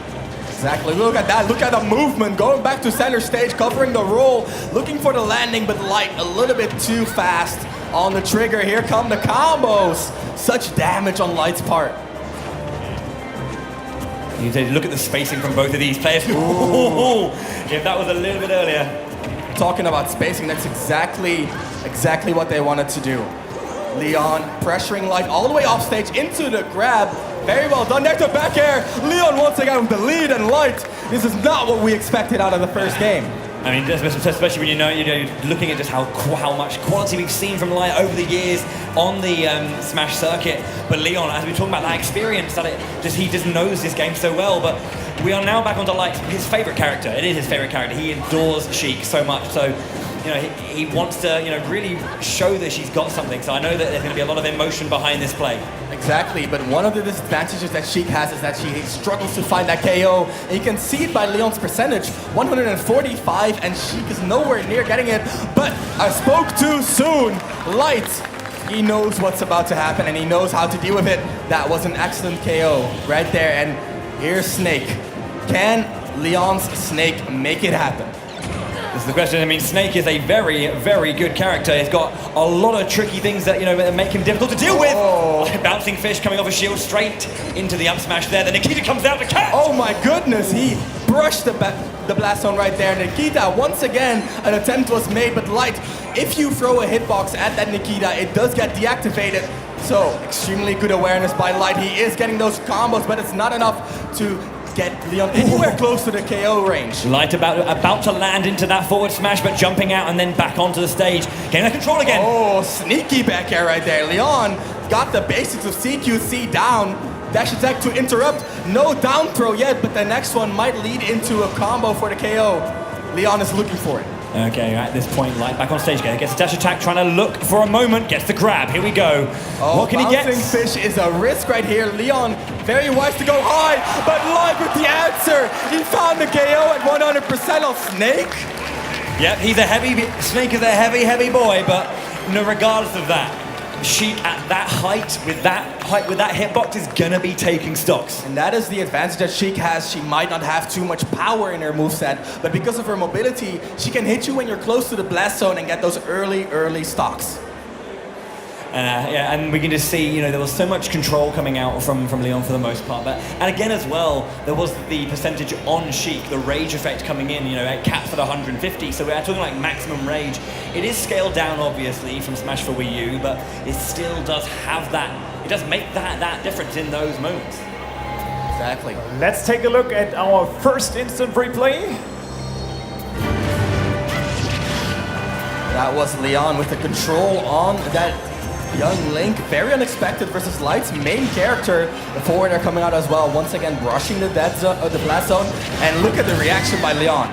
Exactly, look at that, look at the movement, going back to center stage, covering the roll, looking for the landing, but Light a little bit too fast on the trigger. Here come the combos. Such damage on Light's part. You look at the spacing from both of these players. Ooh. If that was a little bit earlier. Talking about spacing, that's exactly what they wanted to do. Leon pressuring Light all the way off stage into the grab. Very well done. There's the back air. Leon once again with the lead, and Light. This is not what we expected out of the first game. I mean, especially when you're looking at just how much quality we've seen from Light over the years on the Smash circuit. But Leon, as we're talking about that experience, he just knows this game so well. But we are now back onto Light, his favorite character. It is his favorite character. He adores Sheik so much. So, he wants to, really show that she's got something. So I know that there's going to be a lot of emotion behind this play. Exactly, but one of the disadvantages that Sheik has is that she struggles to find that KO. And you can see it by Leon's percentage, 145, and Sheik is nowhere near getting it. But I spoke too soon. Light, he knows what's about to happen and he knows how to deal with it. That was an excellent KO right there. And here's Snake. Can Leon's Snake make it happen? This is the question. I mean, Snake is a very good character. He's got a lot of tricky things that, that make him difficult to deal with. Like bouncing fish coming off a shield straight into the up smash there. Then Nikita comes out to catch. Oh my goodness, he brushed the blast zone right there. Nikita, once again, an attempt was made, but Light, if you throw a hitbox at that Nikita, it does get deactivated. So, extremely good awareness by Light. He is getting those combos, but it's not enough to get Leon anywhere close to the KO range. Light about to land into that forward smash, but jumping out and then back onto the stage. Getting the control again. Oh, sneaky back air right there. Leon got the basics of CQC down. Dash attack to interrupt. No down throw yet, but the next one might lead into a combo for the KO. Leon is looking for it. Okay, at this point, Light back on stage again. Gets a dash attack, trying to look for a moment. Gets the grab. Here we go. Oh, what can he get? Bouncing fish is a risk right here. Leon, very wise to go high, but Light with the answer. He found the KO at 100% on Snake. Yep, Snake is a heavy boy, but regardless of that, Sheik at that height with that hitbox is gonna be taking stocks. And that is the advantage that Sheik has. She might not have too much power in her moveset, but because of her mobility, she can hit you when you're close to the blast zone and get those early stocks. And we can just see, there was so much control coming out from Leon for the most part. And again as well, there was the percentage on Sheik, the rage effect coming in, it capped at 150. So we're talking like maximum rage. It is scaled down, obviously, from Smash for Wii U, but it still does have that, it does make that difference in those moments. Exactly. Let's take a look at our first instant replay. That was Leon with the control on that Young Link. Very unexpected versus Light's main character. The forwarder coming out as well. Once again, brushing the blast zone. And look at the reaction by Leon.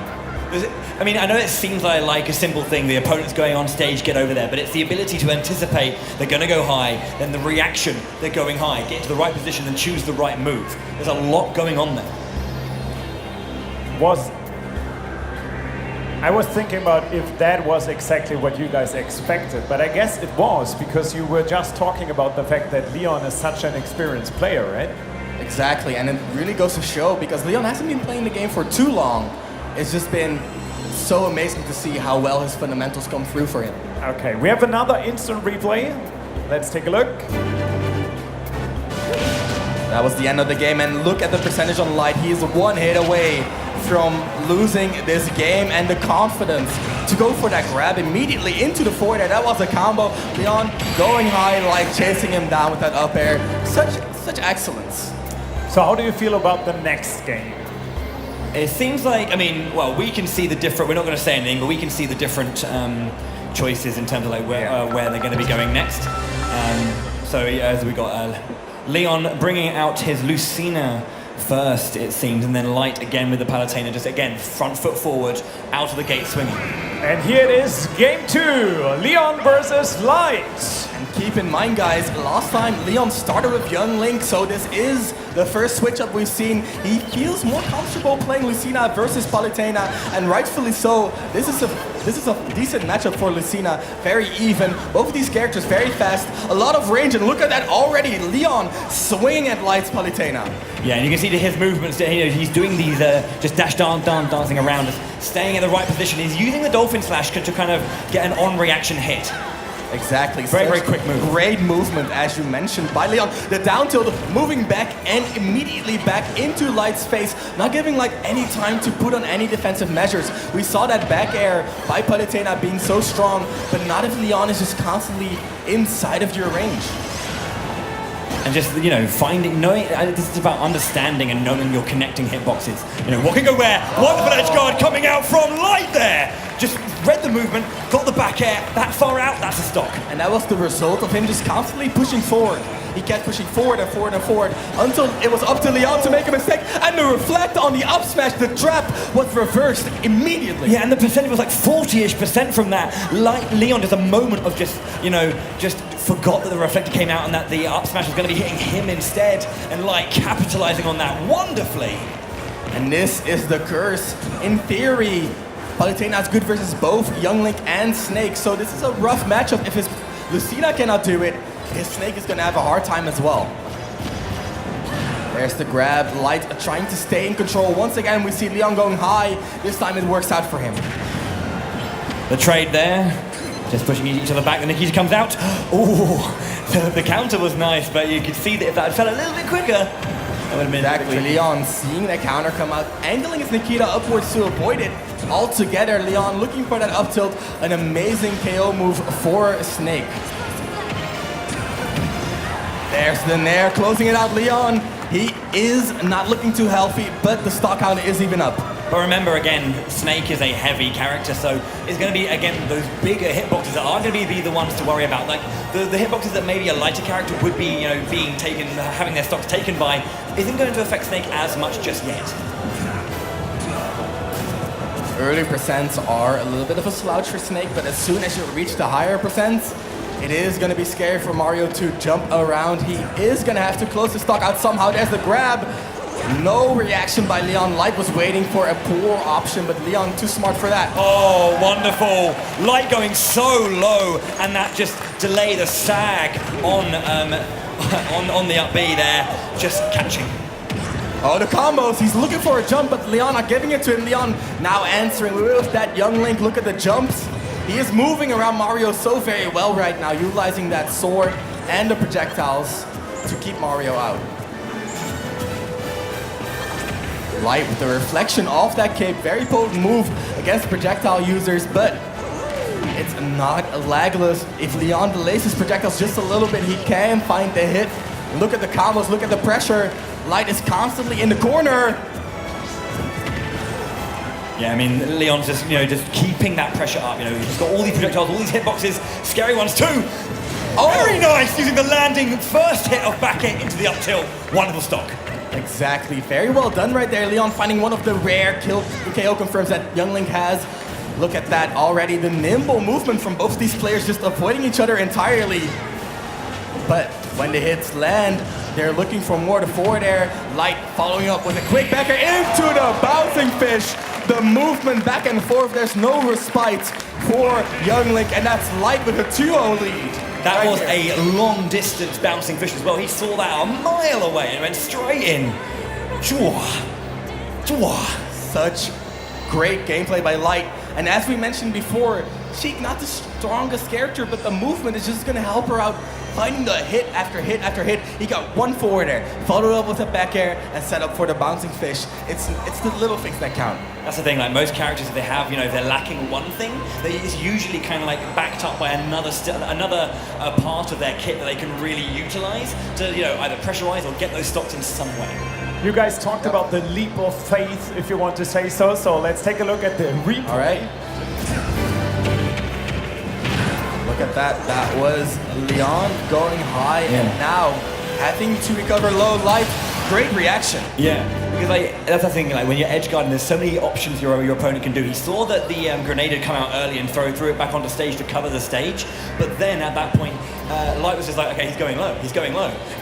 I mean, I know it seems like a simple thing, the opponent's going on stage, get over there, but it's the ability to anticipate they're going to go high, then the reaction, they're going high, get into the right position and choose the right move. There's a lot going on there. I was thinking about if that was exactly what you guys expected, but I guess it was, because you were just talking about the fact that Leon is such an experienced player, right? Exactly, and it really goes to show, because Leon hasn't been playing the game for too long. It's just been so amazing to see how well his fundamentals come through for him. Okay, we have another instant replay. Let's take a look. That was the end of the game, and look at the percentage on Light. He is one hit away from losing this game, and the confidence to go for that grab immediately into the forward air. That was a combo. Leon going high, Light chasing him down with that up air. Such excellence. So how do you feel about the next game? It seems like, I mean, well, we can see the different, we're not going to say anything, but we can see the different choices in terms of like where they're going to be going next. So as we got Leon bringing out his Lucina first, it seems, and then Light again with the Palutena, just again, front foot forward, out of the gate swinging. And here it is, game 2, Leon versus Light. And keep in mind, guys, last time Leon started with Young Link, so this is the first switch up we've seen. He feels more comfortable playing Lucina versus Palutena, and rightfully so. This is a decent matchup for Lucina, very even. Both of these characters very fast, a lot of range, and look at that already, Leon swinging at Light's Palutena. Yeah, and you can see his movements, he's doing these just dancing around, staying in the right position. He's using the Dolphin Slash to kind of get an on-reaction hit. Exactly. Very quick move. Great movement, as you mentioned, by Leon. The down tilt, moving back and immediately back into Light's face, not giving Light any time to put on any defensive measures. We saw that back air by Palutena being so strong, but not if Leon is just constantly inside of your range. And just, knowing, this is about understanding and knowing your connecting hitboxes. What can go where? Wonderful edge guard coming out from Light there. Just read the movement, got the back air, that far out, that's a stock. And that was the result of him just constantly pushing forward. He kept pushing forward and forward and forward until it was up to Leon to make a mistake. And the reflect on the up smash, the trap was reversed immediately. Yeah, and the percentage was like 40-ish% from that. Leon, just a moment of just forgot that the reflector came out and that the up smash was going to be hitting him instead. And Light capitalizing on that wonderfully. And this is the curse. In theory, Palutena is good versus both Young Link and Snake, so this is a rough matchup. If his Lucina cannot do it, his Snake is going to have a hard time as well. There's the grab, Light trying to stay in control. Once again, we see Leon going high. This time it works out for him. The trade there, just pushing each other back. The Nikita comes out. Ooh, the counter was nice, but you could see that if that had fell a little bit quicker, that would have been exactly. Leon seeing that counter come out, angling his Nikita upwards to avoid it. Altogether, Leon looking for that up tilt, an amazing KO move for Snake. There's the Nair, closing it out, Leon. He is not looking too healthy, but the stock count is even up. But remember, again, Snake is a heavy character, so it's going to be, again, those bigger hitboxes that are going to be the ones to worry about. Like, the hitboxes that maybe a lighter character would be, being taken, having their stocks taken by, isn't going to affect Snake as much just yet. Early percents are a little bit of a slouch for Snake, but as soon as you reach the higher percents, it is going to be scary for Mario to jump around. He is going to have to close the stock out somehow. There's the grab. No reaction by Leon. Light was waiting for a poor option, but Leon too smart for that. Oh, wonderful. Light going so low, and that just delay the sag on the up B there, just catching. Oh, the combos. He's looking for a jump, but Leon not giving it to him. Leon now answering with that Young Link. Look at the jumps. He is moving around Mario so very well right now, utilizing that sword and the projectiles to keep Mario out. Light with the reflection off that cape, very potent move against projectile users, but it's not lagless. If Leon delays his projectiles just a little bit, he can find the hit. Look at the combos, look at the pressure. Light is constantly in the corner. Yeah, I mean, Leon's just, just keeping that pressure up. He's got all these projectiles, all these hitboxes, scary ones too. Oh, very nice, using the landing first hit of back hit into the up tilt. Wonderful stock. Exactly. Very well done right there, Leon, finding one of the rare kill. KO confirms that Young Link has. Look at that already. The nimble movement from both these players just avoiding each other entirely. But when the hits land, they're looking for more. The forward air, Light following up with a quick backer into the bouncing fish. The movement back and forth, there's no respite for Young Link, and that's Light with a 2-0 lead. That was a long distance bouncing fish as well. He saw that a mile away and went straight in. Such great gameplay by Light. And as we mentioned before, Sheik not the strongest character, but the movement is just gonna help her out, finding the hit after hit after hit. He got one forward air, followed up with a back air, and set up for the bouncing fish. It's the little things that count. That's the thing, like most characters, if they have, if they're lacking one thing, it's usually kind of like backed up by another part of their kit that they can really utilize to, either pressurize or get those stocks in some way. You guys talked about the leap of faith, if you want to say so. So let's take a look at the replay. All right. Look at that. That was Leon going high and now having to recover low. Light. Great reaction. Yeah, because that's the thing. Like when you're edge guarding, there's so many options your opponent can do. He saw that the grenade had come out early and threw it back onto stage to cover the stage. But then at that point, Light was just like, okay, he's going low.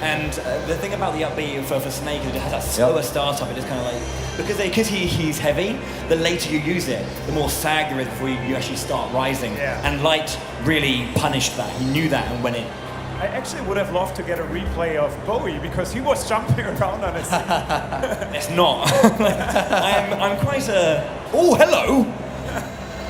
And the thing about the up B for Snake is it has that slower startup. It is kind of like because he's heavy. The later you use it, the more sag there is before you actually start rising. Yeah. And Light really punished that. He knew that and went in. I actually would have loved to get a replay of Bowie because he was jumping around on his seat. It's not. I'm quite a... Oh, hello!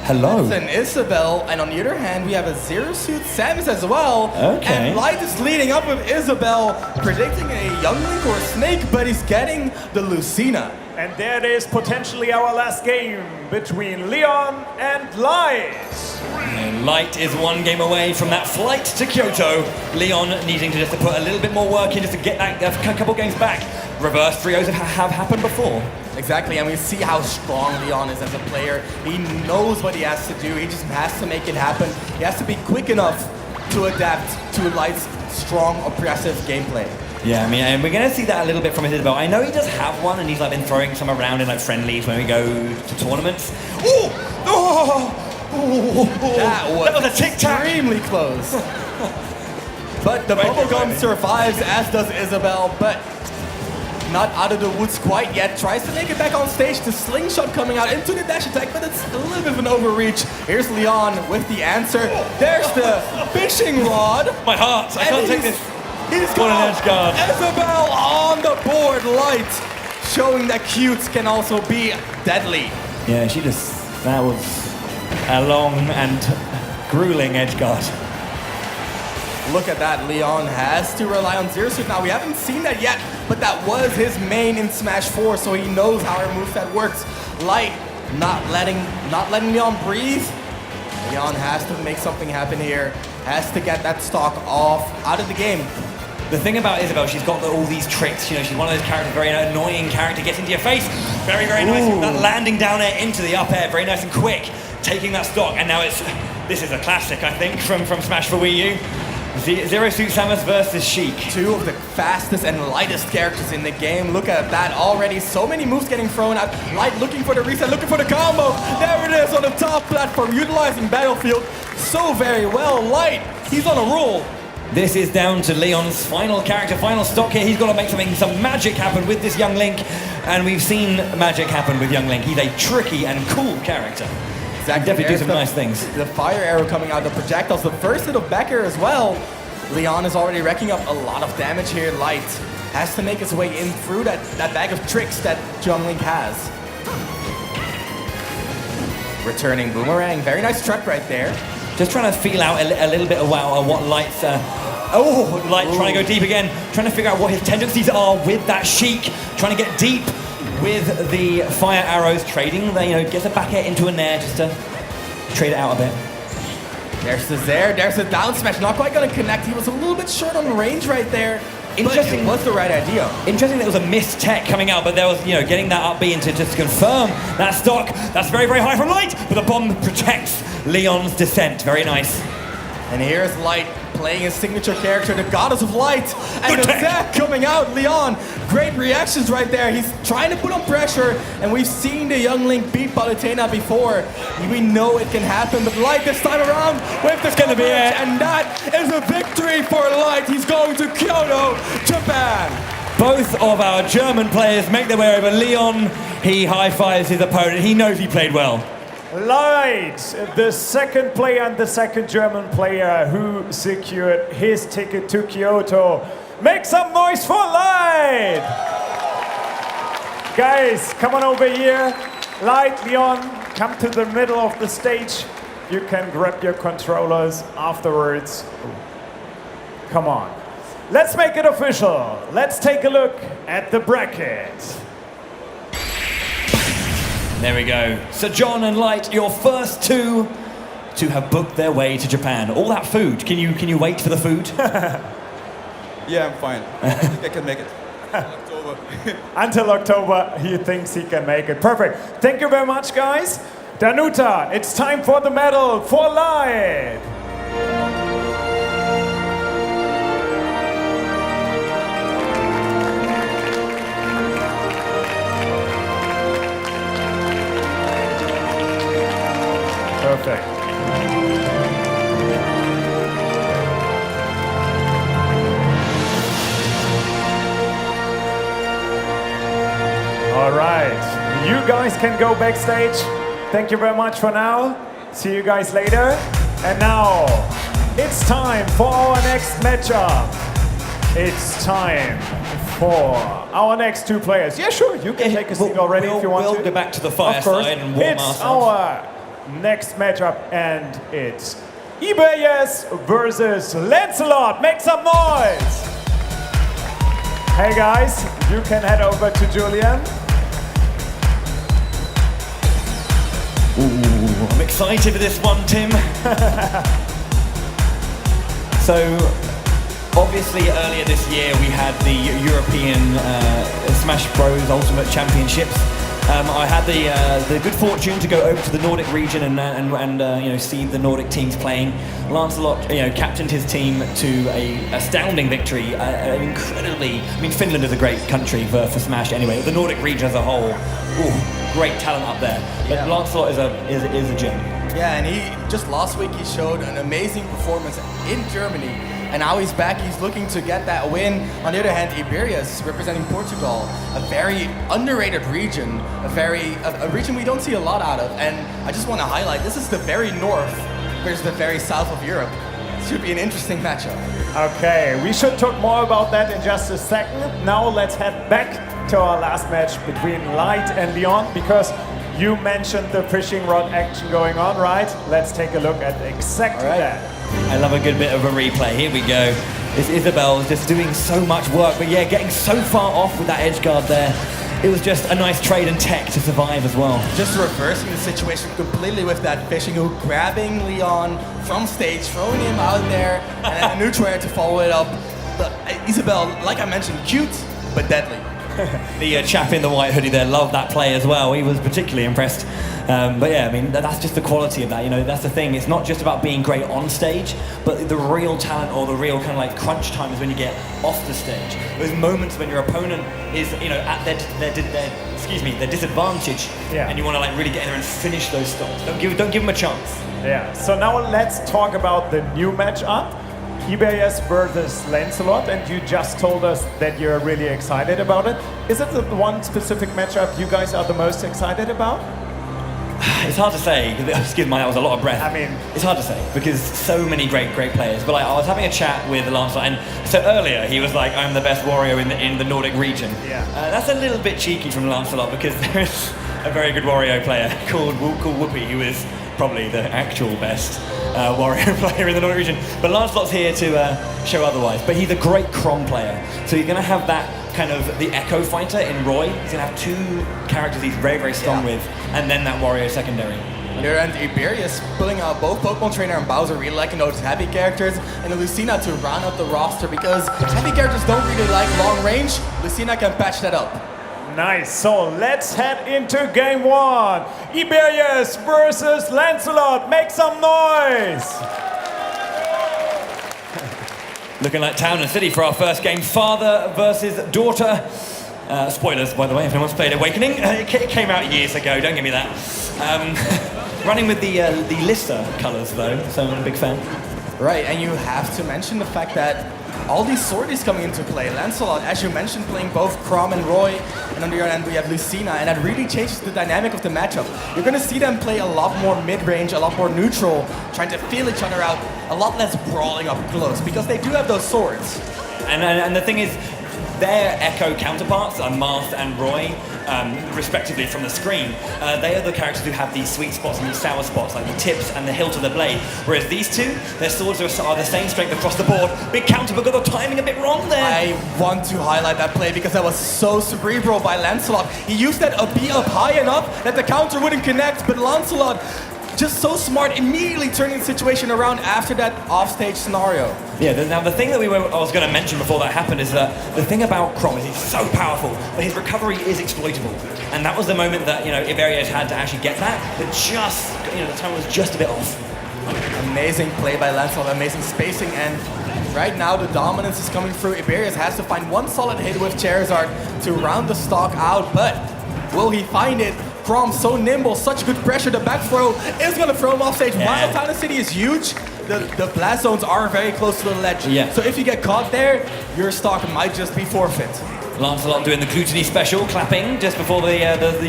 Hello. That's an Isabel, and on the other hand, we have a Zero Suit Samus as well. Okay. And Light is leading up with Isabel, predicting a Young Link or a Snake, but he's getting the Lucina. And there is potentially our last game between Leon and Light. And Light is one game away from that flight to Kyoto. Leon needing to just put a little bit more work in just to get that couple games back. Reverse 3-0s have happened before. Exactly, and we see how strong Leon is as a player. He knows what he has to do. He just has to make it happen. He has to be quick enough to adapt to Light's strong, oppressive gameplay. Yeah, I mean, and we're going to see that a little bit from Isabel. I know he does have one, and he's been throwing some around in friendlies when we go to tournaments. That was a tic-tac. Extremely close. But the bubblegum survives, as does Isabel, but not out of the woods quite yet. Tries to make it back on stage. The slingshot coming out into the dash attack, but it's a little bit of an overreach. Here's Leon with the answer. There's the fishing rod. My heart, I can't take this. He's got an edge guard. Isabel on the board. Light showing that cutes can also be deadly. Yeah, that was a long and grueling edge guard. Look at that, Leon has to rely on Zero Suit. Now, we haven't seen that yet, but that was his main in Smash 4, so he knows how her moveset works. Light not letting Leon breathe. Leon has to make something happen here. Has to get that stock out of the game. The thing about Isabel, she's got all these tricks. She's one of those characters, very annoying character, gets into your face. Very, very nice. That landing down air into the up air, very nice and quick. Taking that stock, and now this is a classic, I think, from Smash for Wii U. Zero Suit Samus versus Sheik. Two of the fastest and lightest characters in the game. Look at that already. So many moves getting thrown out. Light looking for the reset, looking for the combo. There it is on the top platform, utilizing Battlefield so very well. Light, he's on a roll. This is down to Leon's final character, final stock here. He's got to make some magic happen with this Young Link. And we've seen magic happen with Young Link. He's a tricky and cool character. Exactly. Definitely do some nice things. The fire arrow coming out, the projectiles, the first hit of back air as well. Leon is already racking up a lot of damage here. Light has to make his way in through that bag of tricks that Young Link has. Returning boomerang, very nice trap right there. Just trying to feel out a little bit of what Light's... Light trying to go deep again. Trying to figure out what his tendencies are with that Sheik. Trying to get deep with the fire arrows. Trading, gets a back air into a nair just to trade it out a bit. There's the Zaire, there's the down smash. Not quite going to connect. He was a little bit short on range right there. Interesting. But it was the right idea. Interesting that there was a missed tech coming out, but there was, getting that up B into just confirm that stock. That's very, very high from Light, but the bomb protects Leon's descent. Very nice. And here's Light playing his signature character, the Goddess of Light. And the Zack coming out, Leon. Great reactions right there. He's trying to put on pressure, and we've seen the young Link beat Palutena before. We know it can happen, but Light this time around with the gonna be it. and that is a victory for Light. He's going to Kyoto, Japan. Both of our German players make their way over. Leon, he high-fives his opponent. He knows he played well. Light, the second player and the second German player who secured his ticket to Kyoto. Make some noise for Light! Guys, come on over here. Light, Leon, come to the middle of the stage. You can grab your controllers afterwards. Come on. Let's make it official. Let's take a look at the bracket. There we go. So John and Light, your first two to have booked their way to Japan. All that food. Can you wait for the food? Yeah, I'm fine. I think I can make it. October. Until October, he thinks he can make it. Perfect. Thank you very much, guys. Danuta, it's time for the medal for Light. Perfect. All right, you guys can go backstage. Thank you very much for now. See you guys later. And now, it's time for our next matchup. It's time for our next two players. Yeah, sure, you can take a seat already if you want to. We'll go back to the fireside and warm It's ourselves. our next matchup, and it's Iberjes versus Lancelot. Make some noise! Hey guys, you can head over to Julian. Ooh, I'm excited for this one, Tim. So, obviously earlier this year we had the European Smash Bros. Ultimate Championships. I had the good fortune to go over to the Nordic region and see the Nordic teams playing. Lancelot, captained his team to an astounding victory. Incredibly, Finland is a great country for Smash anyway. The Nordic region as a whole, great talent up there. But Lancelot is a gem. Yeah, and he just last week he showed an amazing performance in Germany. And now he's back, he's looking to get that win. On the other hand, Iberjes, representing Portugal, a very underrated region, a region we don't see a lot out of. And I just want to highlight, this is the very north versus the very south of Europe. It should be an interesting matchup. Okay, we should talk more about that in just a second. Now let's head back to our last match between Light and Leon, because you mentioned the fishing rod action going on, right? Let's take a look at exactly that. I love a good bit of a replay. Here we go. It's Isabel just doing so much work, but yeah, getting so far off with that edge guard there. It was just a nice trade and tech to survive as well. Just reversing the situation completely with that fishing hook, grabbing Leon from stage, throwing him out there, and then a neutral air to follow it up. But Isabel, like I mentioned, cute, but deadly. The chap in the white hoodie there loved that play as well. He was particularly impressed. But yeah, that's just the quality of that. That's the thing. It's not just about being great on stage, but the real talent or the real kind of like crunch time is when you get off the stage. Those moments when your opponent is, at their disadvantage, and you want to like really get in there and finish those stops. Don't give them a chance. Yeah. So now let's talk about the new matchup. Iberjes versus Lancelot, and you just told us that you're really excited about it. Is it the one specific matchup you guys are the most excited about? It's hard to say. Excuse me, that was a lot of breath. It's hard to say because so many great players. But I was having a chat with Lancelot, and so earlier he was like, "I'm the best Wario in the Nordic region." Yeah. That's a little bit cheeky from Lancelot because there is a very good Wario player called Whoopi, who is probably the actual best Wario player in the Nordic region. But Lancelot's here to show otherwise. But he's a great Crom player. So he's going to have that kind of the Echo Fighter in Roy. He's going to have two characters he's very strong with, and then that Wario secondary. On the other end, Iberjes pulling out both Pokemon Trainer and Bowser, really liking those heavy characters, and Lucina to round out the roster because heavy characters don't really like long range. Lucina can patch that up. Nice, so let's head into game one. Iberjes versus Lancelot, make some noise! Looking like town and city for our first game, father versus daughter. Spoilers, by the way, if anyone's played Awakening. It came out years ago, don't give me that. Running with the Lister colours, though, so I'm a big fan. Right, and you have to mention the fact that all these sorties coming into play. Lancelot, as you mentioned, playing both Chrom and Roy, and on the other end we have Lucina, and that really changes the dynamic of the matchup. You're going to see them play a lot more mid-range, a lot more neutral, trying to feel each other out, a lot less brawling up close, because they do have those swords. And the thing is, their Echo counterparts are Marth and Roy, respectively from the screen. They are the characters who have these sweet spots and these sour spots, like the tips and the hilt of the blade. Whereas these two, their swords are the same strength across the board. Big counter, but got the timing a bit wrong there. I want to highlight that play because that was so cerebral by Lancelot. He used that B up high enough that the counter wouldn't connect, but Lancelot, just so smart, immediately turning the situation around after that offstage scenario. Yeah, now the thing that I was going to mention before that happened is that the thing about Chrom is he's so powerful, but his recovery is exploitable. And that was the moment that, Iberias had to actually get that, but just, the time was just a bit off. Amazing play by Lancelot, amazing spacing, and right now the dominance is coming through. Iberias has to find one solid hit with Charizard to round the stock out, but will he find it? Chrom so nimble, such good pressure, the back throw is going to throw him off stage. Yeah. While Town and City is huge, the blast zones are very close to the ledge. Yeah. So if you get caught there, your stock might just be forfeit. Lancelot doing the gluttony special, clapping just before the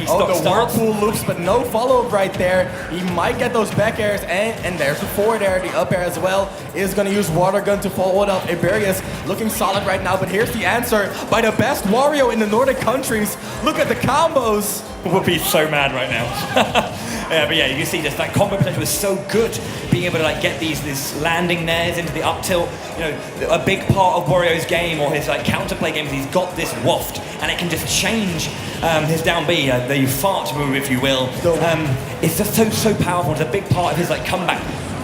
stock starts. Whirlpool loops, but no follow-up right there. He might get those back airs, and there's the forward air, the up air as well. Is going to use Water Gun to follow it up. Iberias looking solid right now, but here's the answer by the best Wario in the Nordic countries. Look at the combos. Would be so mad right now. But yeah, you can see just that combo potential was so good, being able to get these landing nairs into the up tilt. A big part of Wario's game, or his counterplay game, is he's got this waft, and it can just change his down B, the fart move, if you will. It's just so powerful. It's a big part of his comeback.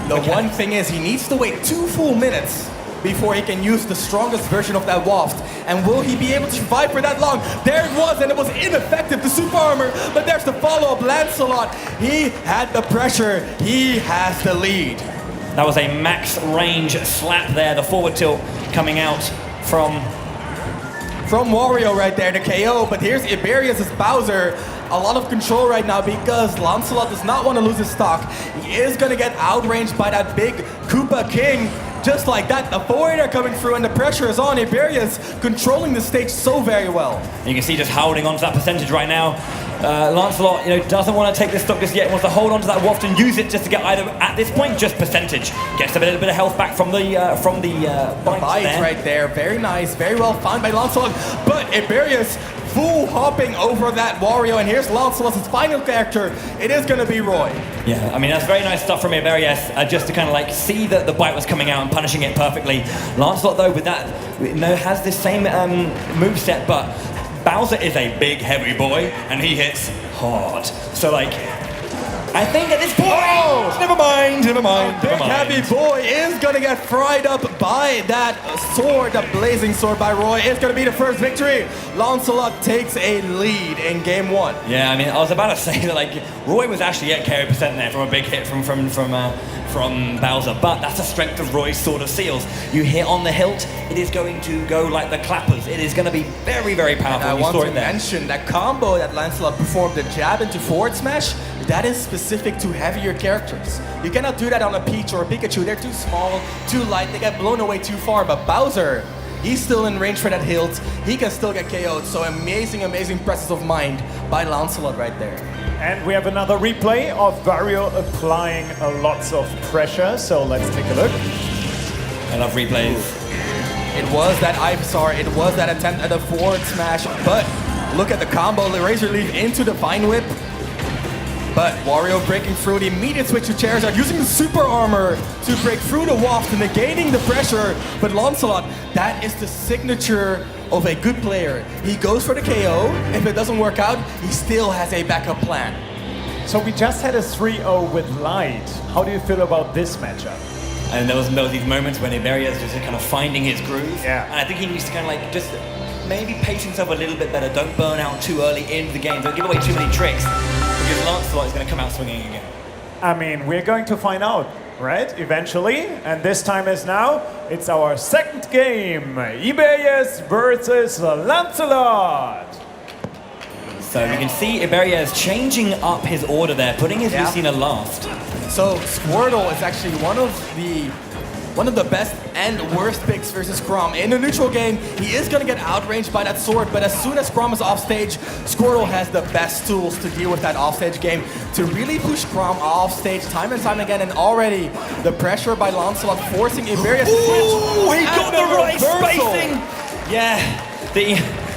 The one thing is, he needs to wait 2 full minutes before he can use the strongest version of that waft. And will he be able to survive for that long? There it was, and it was ineffective, the super armor, but there's the follow-up. Lancelot, he had the pressure, he has the lead. That was a max range slap there, the forward tilt coming out from Wario right there, the KO, but here's Iberias' Bowser. A lot of control right now because Lancelot does not want to lose his stock. He is going to get outranged by that big Koopa King. Just like that, the forward air coming through and the pressure is on. Iberias controlling the stage so very well. And you can see just holding on to that percentage right now. Lancelot, doesn't want to take this stock just yet. Wants to hold on to that waft and use it just to get either, at this point, just percentage. Gets a little bit of health back from the bite there. Right there. Very nice. Very well found by Lancelot. But Iberias full hopping over that Wario, and here's Lancelot's final character. It is going to be Roy. Yeah, I mean, that's very nice stuff from Iberias, just to kind of see that the bite was coming out and punishing it perfectly. Lancelot, though, with that, has this same moveset, but Bowser is a big, heavy boy, and he hits hard. So, I think at this point, never mind. Big heavy boy is gonna get fried up by that sword, the blazing sword by Roy. It's gonna be the first victory. Lancelot takes a lead in game 1. Yeah, I mean, I was about to say that Roy was actually at carry percent there from a big hit from Bowser, but that's the strength of Roy's Sword of Seals. You hit on the hilt, it is going to go like the clappers. It is going to be very, very powerful. And I want to mention that combo that Lancelot performed, the jab into forward smash, that is specific to heavier characters. You cannot do that on a Peach or a Pikachu. They're too small, too light, they get blown away too far. But Bowser, he's still in range for that hilt. He can still get KO'd. So amazing presence of mind by Lancelot right there. And we have another replay of Wario applying lots of pressure. So let's take a look. I love replays. It was that attempt at a forward smash, but look at the combo, the Razor Leaf into the Vine Whip. But Wario breaking through, the immediate switch to Charizard, using the super armor to break through the waft, negating the pressure. But Lancelot, that is the signature of a good player. He goes for the KO. If it doesn't work out, he still has a backup plan. So we just had a 3-0 with Light. How do you feel about this matchup? And there was these moments when Iberias just kind of finding his groove. Yeah. And I think he needs to kind of just maybe pace himself a little bit better. Don't burn out too early into the game. Don't give away too many tricks, because Lancelot is going to come out swinging again. I mean, we're going to find out. right? Eventually. And this time is now. It's our second game. Iberias versus Lancelot. So you can see Iberias changing up his order there, putting his Lucina last. So Squirtle is actually one of the best and worst picks versus Chrom. In a neutral game, he is going to get outranged by that sword, but as soon as Chrom is off stage, Squirtle has the best tools to deal with that offstage game, to really push Chrom off stage time and time again, and already the pressure by Lancelot forcing Iberias to switch. Ooh, he got the right spacing! Yeah,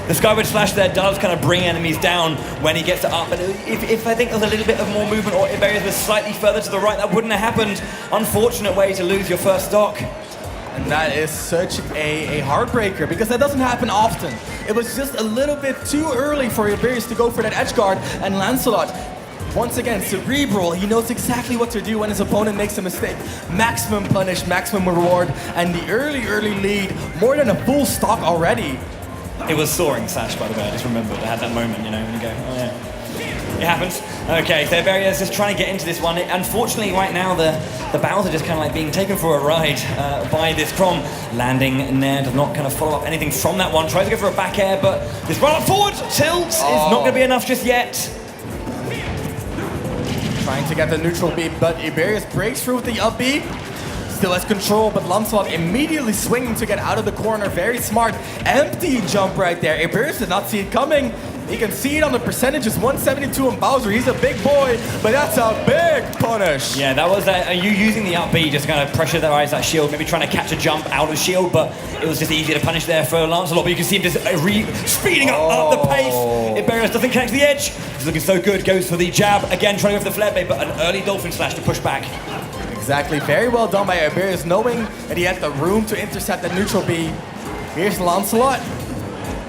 the Skyward Slash there does kind of bring enemies down when he gets it up. And if I think there was a little bit of more movement or Iberias was slightly further to the right, that wouldn't have happened. Unfortunate way to lose your first stock. And that is such a heartbreaker, because that doesn't happen often. It was just a little bit too early for Iberias to go for that edge guard, and Lancelot, once again, cerebral. He knows exactly what to do when his opponent makes a mistake. Maximum punish, maximum reward, and the early lead, more than a full stock already. It was Soaring Sash, by the way. I just remembered. I had that moment, you know, when you go, oh yeah. It happens. Okay, so Iberias just trying to get into this one. Unfortunately, right now, the battles are just kind of like being taken for a ride by this Chrom. Landing Nair does not kind of follow up anything from that one. Tries to go for a back air, but this run up forward tilt is not going to be enough just yet. Trying to get the neutral B, but Iberias breaks through with the up B. Still has control, but Lancelot immediately swinging to get out of the corner. Very smart. Empty jump right there. Iberias did not see it coming. You can see it on the percentages. 172 on Bowser. He's a big boy, but that's a big punish. Yeah, that was you using the up B just kind of pressure their eyes that shield, maybe trying to catch a jump out of shield, but it was just easy to punish there for Lancelot. But you can see him just speeding up the pace. Iberias doesn't connect to the edge. He's looking so good. Goes for the jab again, trying to go for the flare bait, but an early Dolphin Slash to push back. Exactly. Very well done by Iberias, knowing that he had the room to intercept that neutral B. Here's Lancelot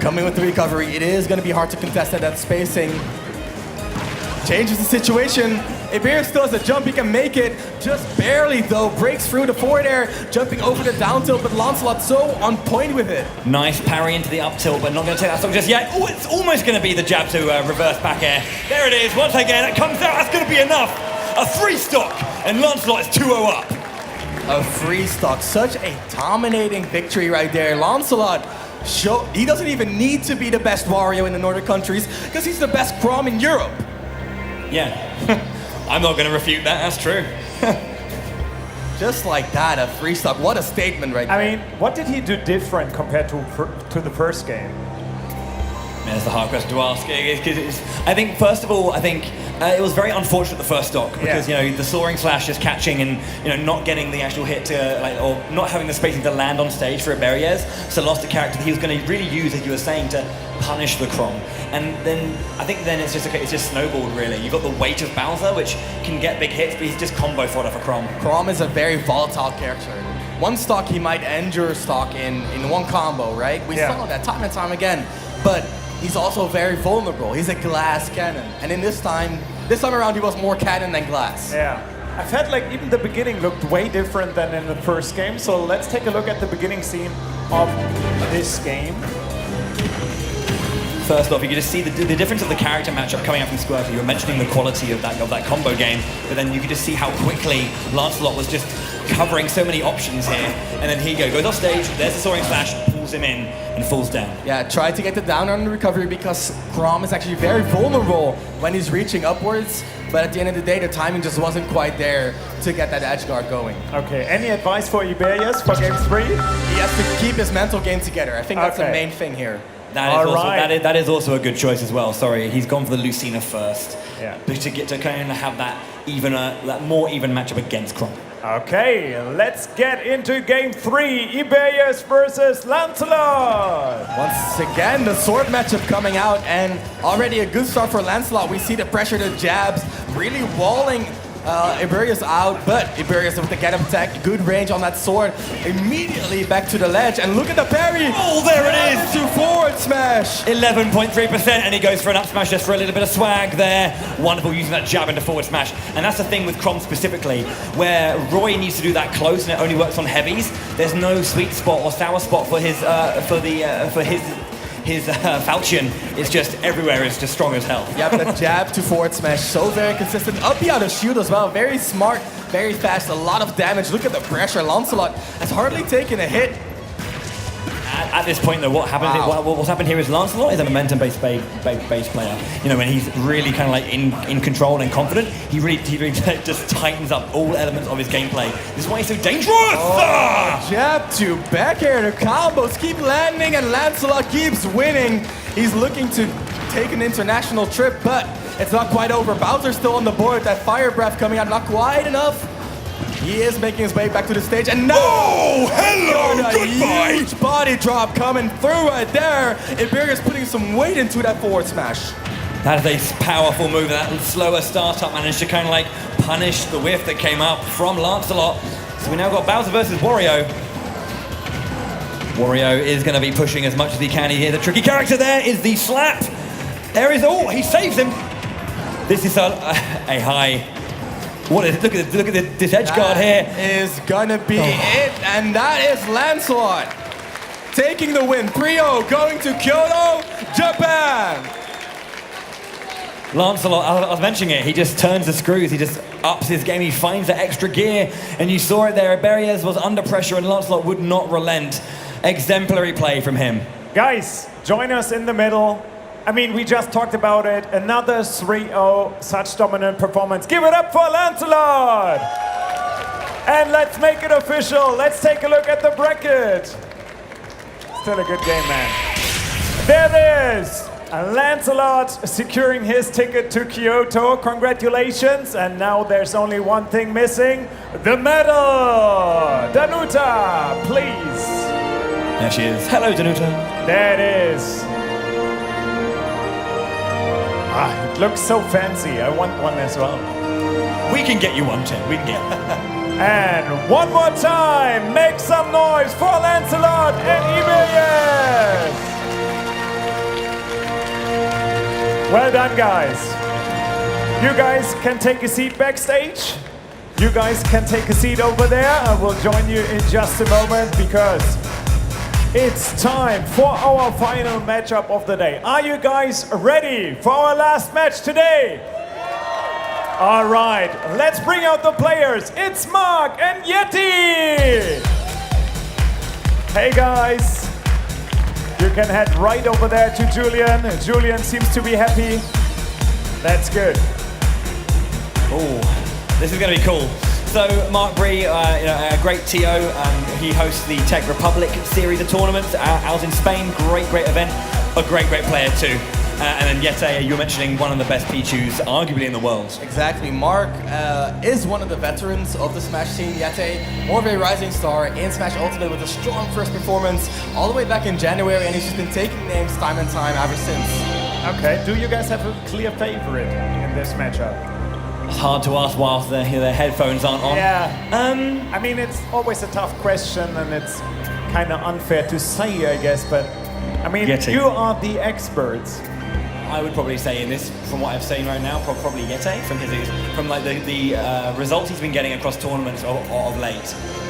coming with the recovery. It is going to be hard to contest at that spacing. Changes the situation. Iberias still has a jump. He can make it. Just barely, though. Breaks through the forward air, jumping over the down tilt, but Lancelot so on point with it. Nice parry into the up tilt, but not going to take that stock just yet. Oh, it's almost going to be the jab to reverse back air. There it is. Once again, it comes out. That's going to be enough. A 3 stock, and Lancelot is 2-0 up. A 3 stock. Such a dominating victory right there. Lancelot, he doesn't even need to be the best Wario in the Nordic countries, because he's the best Chrom in Europe. Yeah, I'm not going to refute that. That's true. Just like that, a 3 stock. What a statement right there. I mean, what did he do different compared to the first game? That's the hard question to ask. I think, first of all, it was very unfortunate the first stock because you know the Soaring Slash just catching and not getting the actual hit to or not having the spacing to land on stage for Iberias, so lost a character that he was going to really use, as you were saying, to punish the Chrom. And then I think it's just snowballed really. You've got the weight of Bowser, which can get big hits, but he's just combo fodder for Chrom. Chrom is a very volatile character. One stock he might end your stock in one combo, right? We saw that time and time again, but he's also very vulnerable. He's a glass cannon. And in this time around, he was more cannon than glass. Yeah. I felt like even the beginning looked way different than in the first game. So let's take a look at the beginning scene of this game. First off, you can just see the difference of the character matchup coming up from Squirtle. You were mentioning the quality of that combo game, but then you could just see how quickly Lancelot was just covering so many options here. And then here you go, goes off stage, there's the Soaring Slash, pulls him in, and falls down. Yeah, tried to get the down on the recovery because Chrom is actually very vulnerable when he's reaching upwards. But at the end of the day, the timing just wasn't quite there to get that edge guard going. Okay, any advice for Iberias for game 3? He has to keep his mental game together. I think that's the main thing here. That is also a good choice as well. Sorry, he's gone for the Lucina first. Yeah. To get to kind of have that more even matchup against Chrom. Okay, let's get into game 3. Iberias versus Lancelot. Once again, the sword matchup coming out, and already a good start for Lancelot. We see the pressure, the jabs, really walling Iberias out, but Iberias with the get-up attack, good range on that sword, immediately back to the ledge, and look at the parry! Oh, there it is! To forward smash! 11.3%, and he goes for an up smash just for a little bit of swag there. Wonderful, using that jab into forward smash. And that's the thing with Chrom specifically, where Roy needs to do that close, and it only works on heavies. There's no sweet spot or sour spot for his his falchion is just everywhere, it's just strong as hell. Yep, the jab to forward smash, so very consistent. Up the other shield as well, very smart, very fast, a lot of damage. Look at the pressure, Lancelot has hardly taken a hit. At this point, though, what's happened here is Lancelot is a momentum-based base player. You know, when he's really kind of like in control and confident, he really just tightens up all elements of his gameplay. This is why he's so dangerous! Oh, jab to back air, the combos keep landing and Lancelot keeps winning. He's looking to take an international trip, but it's not quite over. Bowser's still on the board, that fire breath coming out, not quite enough. He is making his way back to the stage, and now goodbye! Huge body drop coming through right there. Iberia's putting some weight into that forward smash. That is a powerful move. That slower startup managed to kind of like punish the whiff that came up from Lancelot. So we now got Bowser versus Wario. Wario is going to be pushing as much as he can here. The tricky character there is the slap. There is, oh, he saves him. This is a high. What is it? Look at this edge guard here. Is gonna be it, and that is Lancelot taking the win. 3-0, going to Kyoto, Japan. Lancelot, I was mentioning it, he just turns the screws, he just ups his game, he finds that extra gear, and you saw it there. Iberias was under pressure and Lancelot would not relent. Exemplary play from him. Guys, join us in the middle. I mean, we just talked about it. Another 3-0, such dominant performance. Give it up for Lancelot! And let's make it official. Let's take a look at the bracket. Still a good game, man. There it is. Lancelot securing his ticket to Kyoto. Congratulations. And now there's only one thing missing. The medal. Danuta, please. There she is. Hello, Danuta. There it is. Ah, it looks so fancy. I want one as well. We can get you one, Tim. We can get And one more time, make some noise for Lancelot and Iberias. Well done, guys. You guys can take a seat backstage. You guys can take a seat over there. I will join you in just a moment because it's time for our final matchup of the day. Are you guys ready for our last match today? All right, let's bring out the players. It's Mark and Yeti. Hey guys, you can head right over there to Julian. Julian seems to be happy. That's good. Oh, this is going to be cool. So Mark Bree, a great TO, he hosts the Tech Republic series of tournaments out in Spain. Great event. A great player too. And then Yete, you were mentioning one of the best Pichus, arguably in the world. Exactly. Mark is one of the veterans of the Smash scene. Yete, more of a rising star in Smash Ultimate with a strong first performance all the way back in January, and he's just been taking names time and time ever since. Okay, do you guys have a clear favorite in this matchup? It's hard to ask whilst the headphones aren't on. Yeah. I mean, it's always a tough question, and it's kind of unfair to say, I guess. But I mean, Yeti. You are the experts. I would probably say in this, from what I've seen right now, probably Yete from like the results he's been getting across tournaments of late.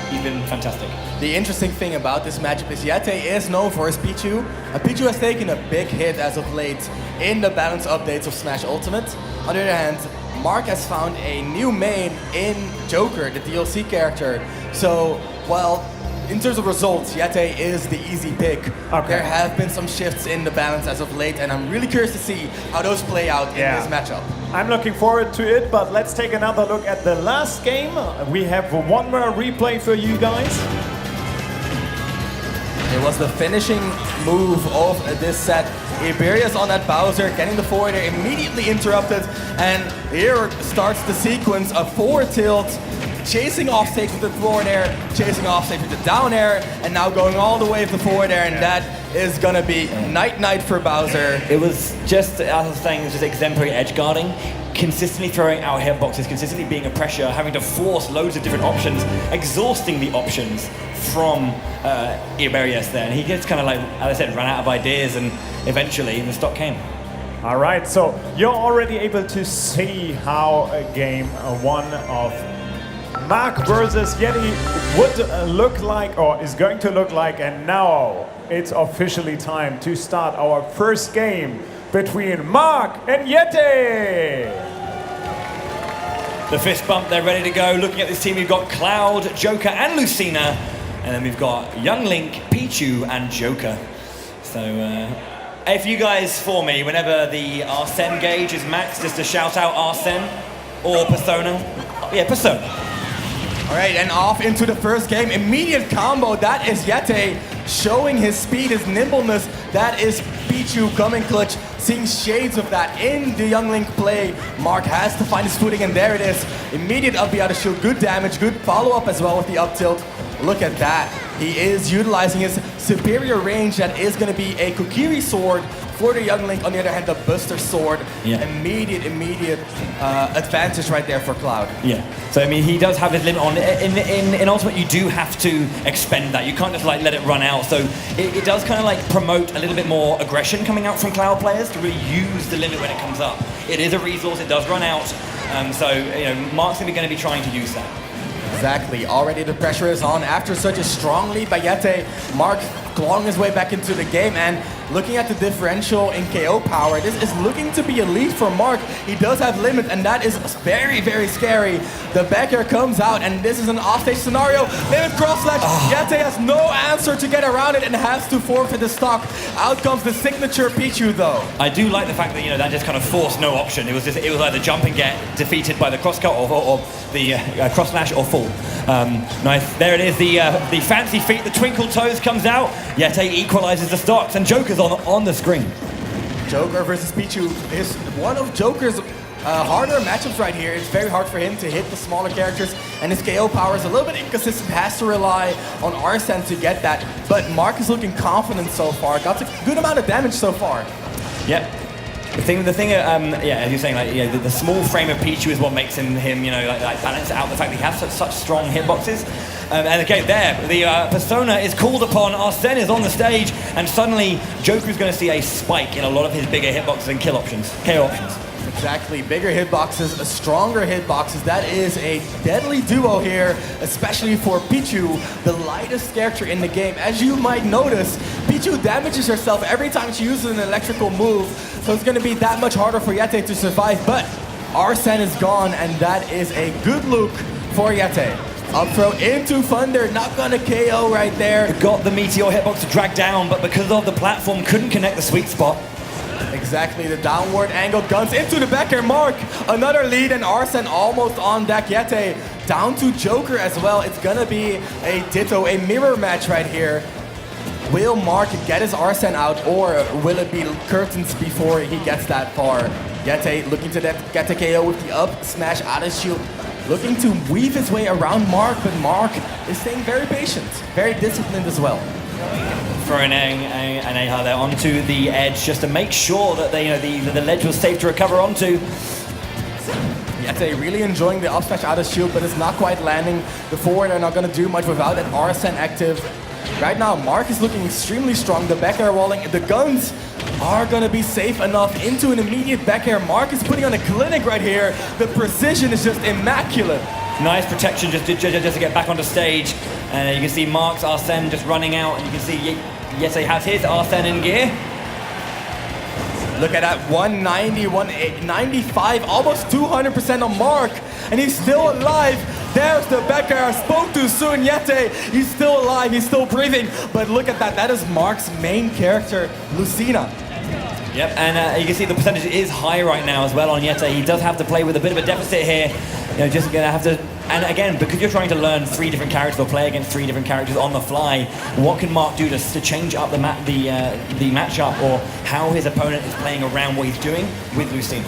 He's been fantastic. The interesting thing about this matchup is Yete is known for his Pichu. Pichu has taken a big hit as of late in the balance updates of Smash Ultimate. On the other hand, Mark has found a new main in Joker, the DLC character. So, well, in terms of results, Yete is the easy pick. Okay. There have been some shifts in the balance as of late, and I'm really curious to see how those play out in this matchup. I'm looking forward to it, but let's take another look at the last game. We have one more replay for you guys. It was the finishing move of this set. Iberias on that Bowser, getting the forward air immediately interrupted, and here starts the sequence of forward tilt, chasing off stage with the forward air, chasing off stage with the down air, and now going all the way with the forward air, and that is gonna be night for Bowser. It was just, as I was saying, it was just exemplary edge guarding, consistently throwing out hitboxes, consistently being a pressure, having to force loads of different options, exhausting the options from Iberias there, and he gets kind of like, as I said, ran out of ideas, and eventually the stop came. All right, so you're already able to see how a game one of Mark versus Yeti would look like, or is going to look like, and now it's officially time to start our first game between Mark and Yeti. The fist bump, they're ready to go. Looking at this team, we've got Cloud, Joker, and Lucina. And then we've got Young Link, Pichu, and Joker. So, if you guys, for me, whenever the Arsene gauge is maxed, just to shout out Arsene or Persona. Yeah, Persona. All right, and off into the first game. Immediate combo. That is Yeti showing his speed, his nimbleness. That is Pichu coming clutch, seeing shades of that in the Young Link play. Mark has to find his footing, and there it is. Immediate up out of shield, good damage, good follow-up as well with the up tilt. Look at that. He is utilizing his superior range. That is going to be a Kokiri sword for the Young Link. On the other hand, the Buster sword. Yeah. Immediate advantage right there for Cloud. Yeah. So I mean, he does have his limit on. In Ultimate, you do have to expend that. You can't just like let it run out. So it does kind of like promote a little bit more aggression coming out from Cloud players to really use the limit when it comes up. It is a resource. It does run out. So you know, Mark's going to be trying to use that. Exactly. Already the pressure is on after such a strong lead by Yeti. Mark clawing his way back into the game, and looking at the differential in KO power, this is looking to be a lead for Mark. He does have limit, and that is very, very scary. The back air comes out, and this is an offstage scenario. Limit cross slash. Yeti has no answer to get around it and has to forfeit the stock. Out comes the signature Pichu, though. I do like the fact that, you know, that just kind of forced no option. It was either jump and get defeated by the crosscut or the cross slash or fall. Nice. There it is. The fancy feat, the twinkle toes comes out. Yeti equalizes the stocks, and Joker's on the screen. Joker versus Pichu is one of Joker's harder matchups right here. It's very hard for him to hit the smaller characters, and his KO power is a little bit inconsistent, has to rely on Arsene to get that. But Mark is looking confident so far, got a good amount of damage so far. Yep. The thing, yeah, as you're saying, like, you know, the small frame of Pichu is what makes him, you know, like balance out the fact that he has such strong hitboxes. And again, there, the Persona is called upon, Arsene is on the stage, and suddenly Joker is going to see a spike in a lot of his bigger hitboxes and KO options. Exactly, bigger hitboxes, stronger hitboxes. That is a deadly duo here, especially for Pichu, the lightest character in the game. As you might notice, Pichu damages herself every time she uses an electrical move, so it's going to be that much harder for Yeti to survive. But Arsene is gone, and that is a good look for Yeti. Up throw into Thunder, not gonna KO right there. Got the Meteor hitbox to drag down, but because of the platform, couldn't connect the sweet spot. Exactly, the downward angle guns into the back air. Mark, another lead, and Arsene almost on deck. Yeti down to Joker as well. It's gonna be a ditto, a mirror match right here. Will Mark get his Arsene out, or will it be curtains before he gets that far? Yeti looking to get the KO with the up smash out of shield. Looking to weave his way around Mark, but Mark is staying very patient, very disciplined as well. Throwing an A there onto the edge just to make sure that the ledge was safe to recover onto. Yeti really enjoying the up smash out of shield, but it's not quite landing. The forward are not going to do much without an Arsene active. Right now, Mark is looking extremely strong. The back air walling, the guns are going to be safe enough into an immediate back air. Mark is putting on a clinic right here. The precision is just immaculate. Nice protection just to get back onto stage. And you can see Mark's Arsene just running out, and you can see Yeti has his Arsene in gear. Look at that, 190, 195, almost 200% on Mark, and he's still alive. There's the back air. I spoke too soon, Yeti. He's still alive, he's still breathing. But look at that, that is Mark's main character, Lucina. Yep, and you can see the percentage is high right now as well on Yeti. He does have to play with a bit of a deficit here. You know, just gonna have to, and again, because you're trying to learn 3 different characters or play against 3 different characters on the fly, what can Mark do to change up the matchup, or how his opponent is playing around what he's doing with Lucina?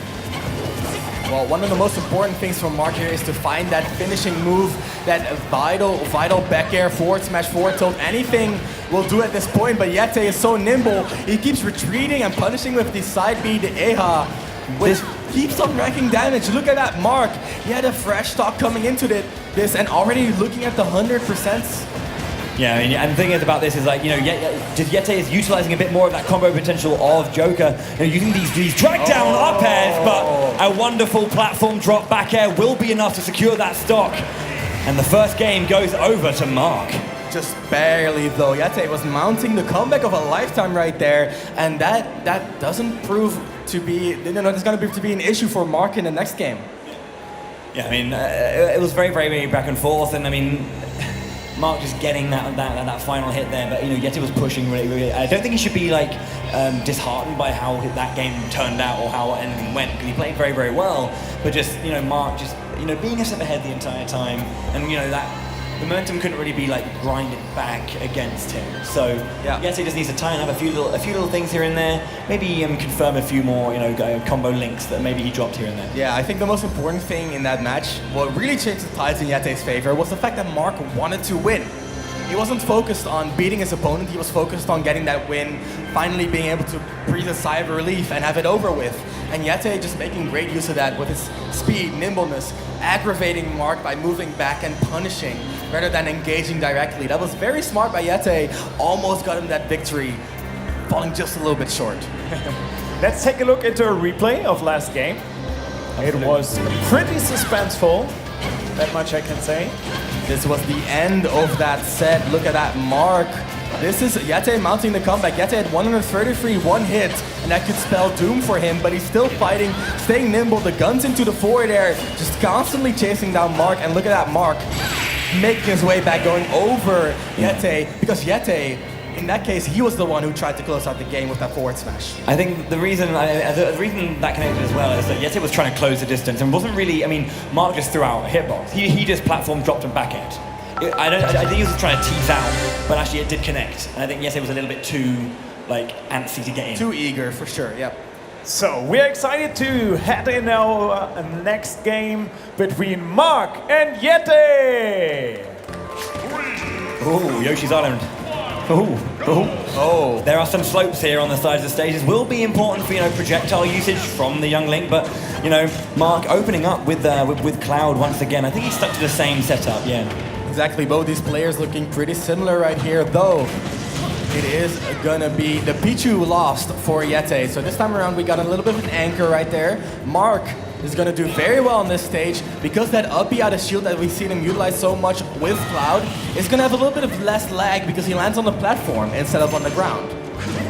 Well, one of the most important things for Mark here is to find that finishing move, that vital back air, forward smash, forward tilt, anything will do at this point, but Yeti is so nimble, he keeps retreating and punishing with the side B, the Eha, which keeps on racking damage. Look at that Mark, he had a fresh stock coming into this and already looking at the 100%. Yeah, and the thing is about this is, like, you know, Yeti is utilizing a bit more of that combo potential of Joker, you know, using these drag down up airs, but a wonderful platform drop back air will be enough to secure that stock. And the first game goes over to Mark. just barely though. Yete was mounting the comeback of a lifetime right there, and that doesn't prove to be, it's going to prove to be an issue for Mark in the next game. Yeah, I mean, it was very, very, very back and forth, and I mean, Mark just getting that final hit there, but Yeti was pushing really, really. I don't think he should be like disheartened by how that game turned out or how anything went, because he played very, very well. But just Mark just being a step ahead the entire time, and that momentum couldn't really be like grinded back against him. So Yeti just needs to tighten up a few little things here and there. Maybe confirm a few more combo links that maybe he dropped here and there. Yeah, I think the most important thing in that match, what really changed the tides in Yete's favor, was the fact that Mark wanted to win. He wasn't focused on beating his opponent, he was focused on getting that win, finally being able to breathe a sigh of relief and have it over with. And Yete just making great use of that with his speed, nimbleness, aggravating Mark by moving back and punishing rather than engaging directly. That was very smart by Yete, almost got him that victory, falling just a little bit short. Let's take a look into a replay of last game. It was pretty suspenseful, that much I can say. This was the end of that set. Look at that Mark. This is Yete mounting the comeback. Yete had 133, one hit, and that could spell doom for him, but he's still fighting, staying nimble, the guns into the forward air, just constantly chasing down Mark, and look at that Mark making his way back, going over Yete, because Yete, in that case, he was the one who tried to close out the game with that forward smash. I think the reason that connected as well is that Yete was trying to close the distance and wasn't really, Mark just threw out a hitbox. He just platform dropped and back it. I think he was trying to tease out, but actually it did connect. And I think Yete was a little bit too antsy to get in. Too eager, for sure, yep. So we're excited to head in our next game between Mark and Yete. Oh, Yoshi's Island. Oh. There are some slopes here on the sides of the stages. Will be important for projectile usage from the young Link, but Mark opening up with Cloud once again. I think he's stuck to the same setup. Yeah. Exactly. Both these players looking pretty similar right here, though. It is gonna be the Pichu lost for Yete. So this time around we got a little bit of an anchor right there. Mark is gonna do very well on this stage because that up B out of shield that we've seen him utilize so much with Cloud is gonna have a little bit of less lag because he lands on the platform instead of on the ground.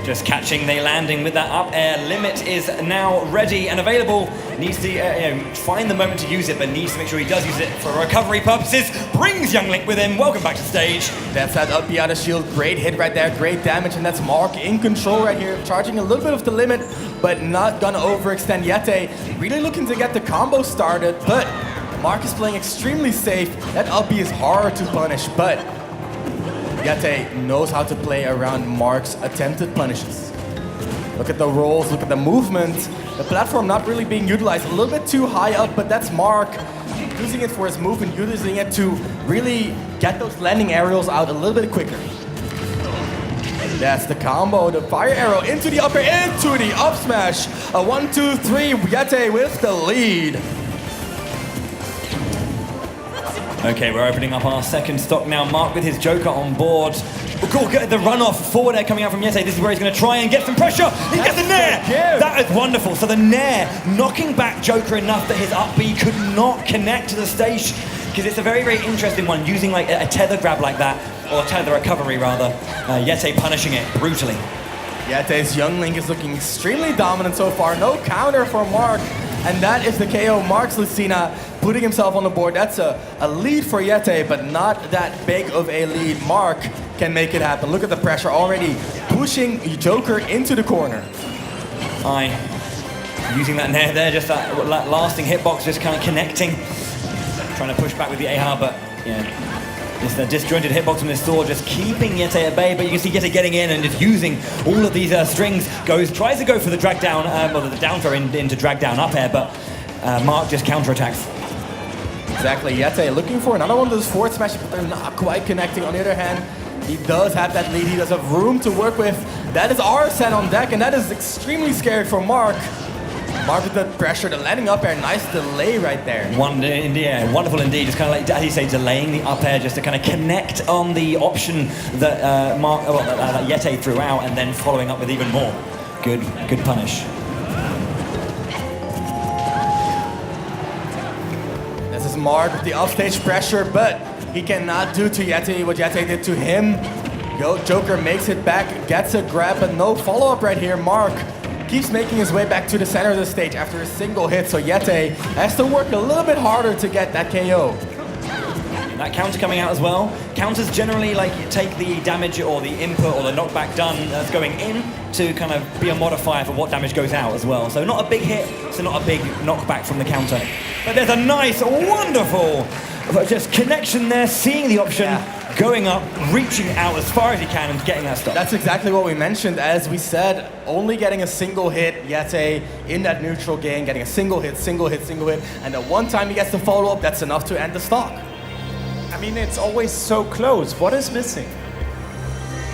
Just catching the landing with that up air. Limit is now ready and available. Needs to find the moment to use it, but needs to make sure he does use it for recovery purposes. Brings young Link with him. Welcome back to stage. That's that up B out of shield. Great hit right there. Great damage, and that's Mark in control right here. Charging a little bit of the limit, but not gonna overextend Yete. Really looking to get the combo started, but Mark is playing extremely safe. That up B is hard to punish, but Yete knows how to play around Mark's attempted punishes. Look at the rolls, look at the movement. The platform not really being utilized, a little bit too high up, but that's Mark using it for his movement, using it to really get those landing aerials out a little bit quicker. That's the combo, the fire arrow into the upper, into the up smash. A 1-2-3, Yete with the lead. Okay, we're opening up our second stock now. Mark with his Joker on board. The runoff forward air coming out from Yete. This is where he's going to try and get some pressure. He gets the Nair! That is wonderful. So the Nair knocking back Joker enough that his up B could not connect to the stage, because it's a very, very interesting one, using like a tether grab like that, or tether recovery rather. Yete punishing it brutally. Yete's young Link is looking extremely dominant so far. No counter for Mark. And that is the KO. Mark's Lucina putting himself on the board. That's a lead for Yete, but not that big of a lead. Mark can make it happen. Look at the pressure already pushing Joker into the corner. Using that Nair there, just that lasting hitbox, just kind of connecting. Trying to push back with the AR, but yeah. It's the disjointed hitbox from this sword, just keeping Yete at bay, but you can see Yete getting in and just using all of these strings. Tries to go for the drag down, the down throw into drag down up air, but Mark just counterattacks. Exactly, Yete looking for another one of those forward smashes, but they're not quite connecting. On the other hand, he does have that lead, he does have room to work with. That is Arsene on deck, and that is extremely scary for Mark. Mark with the pressure, the landing up air, nice delay right there. Wonderful indeed. Just kind of like, as you say, delaying the up air just to kind of connect on the option that that Yete threw out, and then following up with even more. Good punish. This is Mark with the offstage pressure, but He cannot do to Yeti what Yeti did to him. Joker makes it back, gets a grab, but no follow-up right here. Mark keeps making his way back to the center of the stage after a single hit, so Yeti has to work a little bit harder to get that KO. That counter coming out as well. Counters generally like take the damage or the input or the knockback done that's going in to kind of be a modifier for what damage goes out as well. So not a big hit, so not a big knockback from the counter. But there's a nice, wonderful just connection there, seeing the option, going up, reaching out as far as he can and getting that stop. That's exactly what we mentioned. As we said, only getting a single hit, Yeti in that neutral game, getting a single hit, and the one time he gets the follow-up, that's enough to end the stock. I mean, it's always so close. What is missing?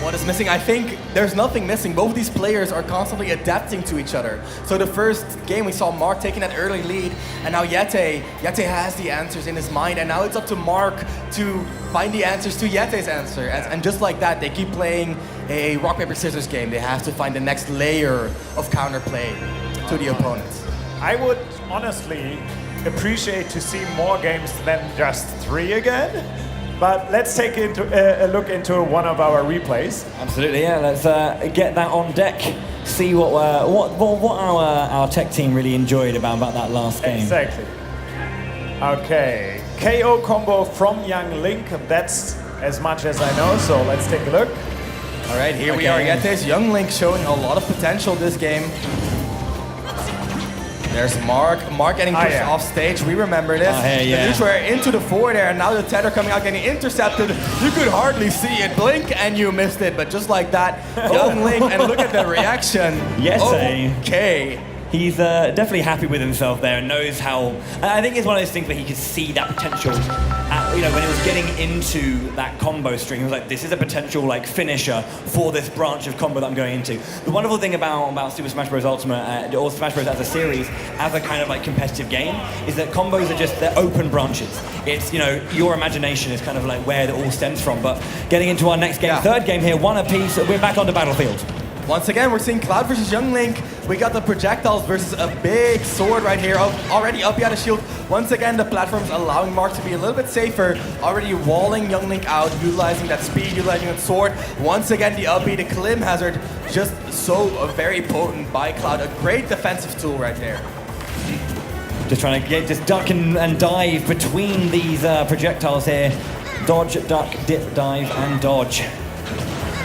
What is missing? I think there's nothing missing. Both of these players are constantly adapting to each other. So the first game we saw Mark taking that early lead, and now Yeti has the answers in his mind, and now it's up to Mark to find the answers to Yeti's answer. And just like that, they keep playing a rock, paper, scissors game. They have to find the next layer of counterplay to the opponents. I would honestly appreciate to see more games than just 3 again. But let's take a look into one of our replays. Absolutely, yeah. Let's get that on deck. See what our tech team really enjoyed about that last game. Exactly. Okay, KO combo from Young Link. That's as much as I know. So let's take a look. All right, here we are. Yeti's Young Link showing a lot of potential this game. There's Mark getting pushed off stage. We remember this. The neutral air into the forward air, and now the tether coming out getting intercepted. You could hardly see it. Blink and you missed it, but just like that, Young Link, and look at the reaction. Yes, okay. He's definitely happy with himself there and knows how... I think it's one of those things where he could see that potential. When he was getting into that combo string, he was like, this is a potential finisher for this branch of combo that I'm going into. The wonderful thing about Super Smash Bros. Ultimate, or Smash Bros. As a series, as a kind of competitive game, is that combos are just, they're open branches. It's, your imagination is kind of where it all stems from. But getting into our next game, third game here, one apiece, we're back on the battlefield. Once again, we're seeing Cloud versus Young Link. We got the projectiles versus a big sword right here, already up behind the shield. Once again, the platform's allowing Mark to be a little bit safer, already walling Young Link out, utilizing that speed, utilizing that sword. Once again, the up B, the Klim Hazard, just so very potent by Cloud. A great defensive tool right there. Just trying to just duck and dive between these projectiles here. Dodge, duck, dip, dive, and dodge.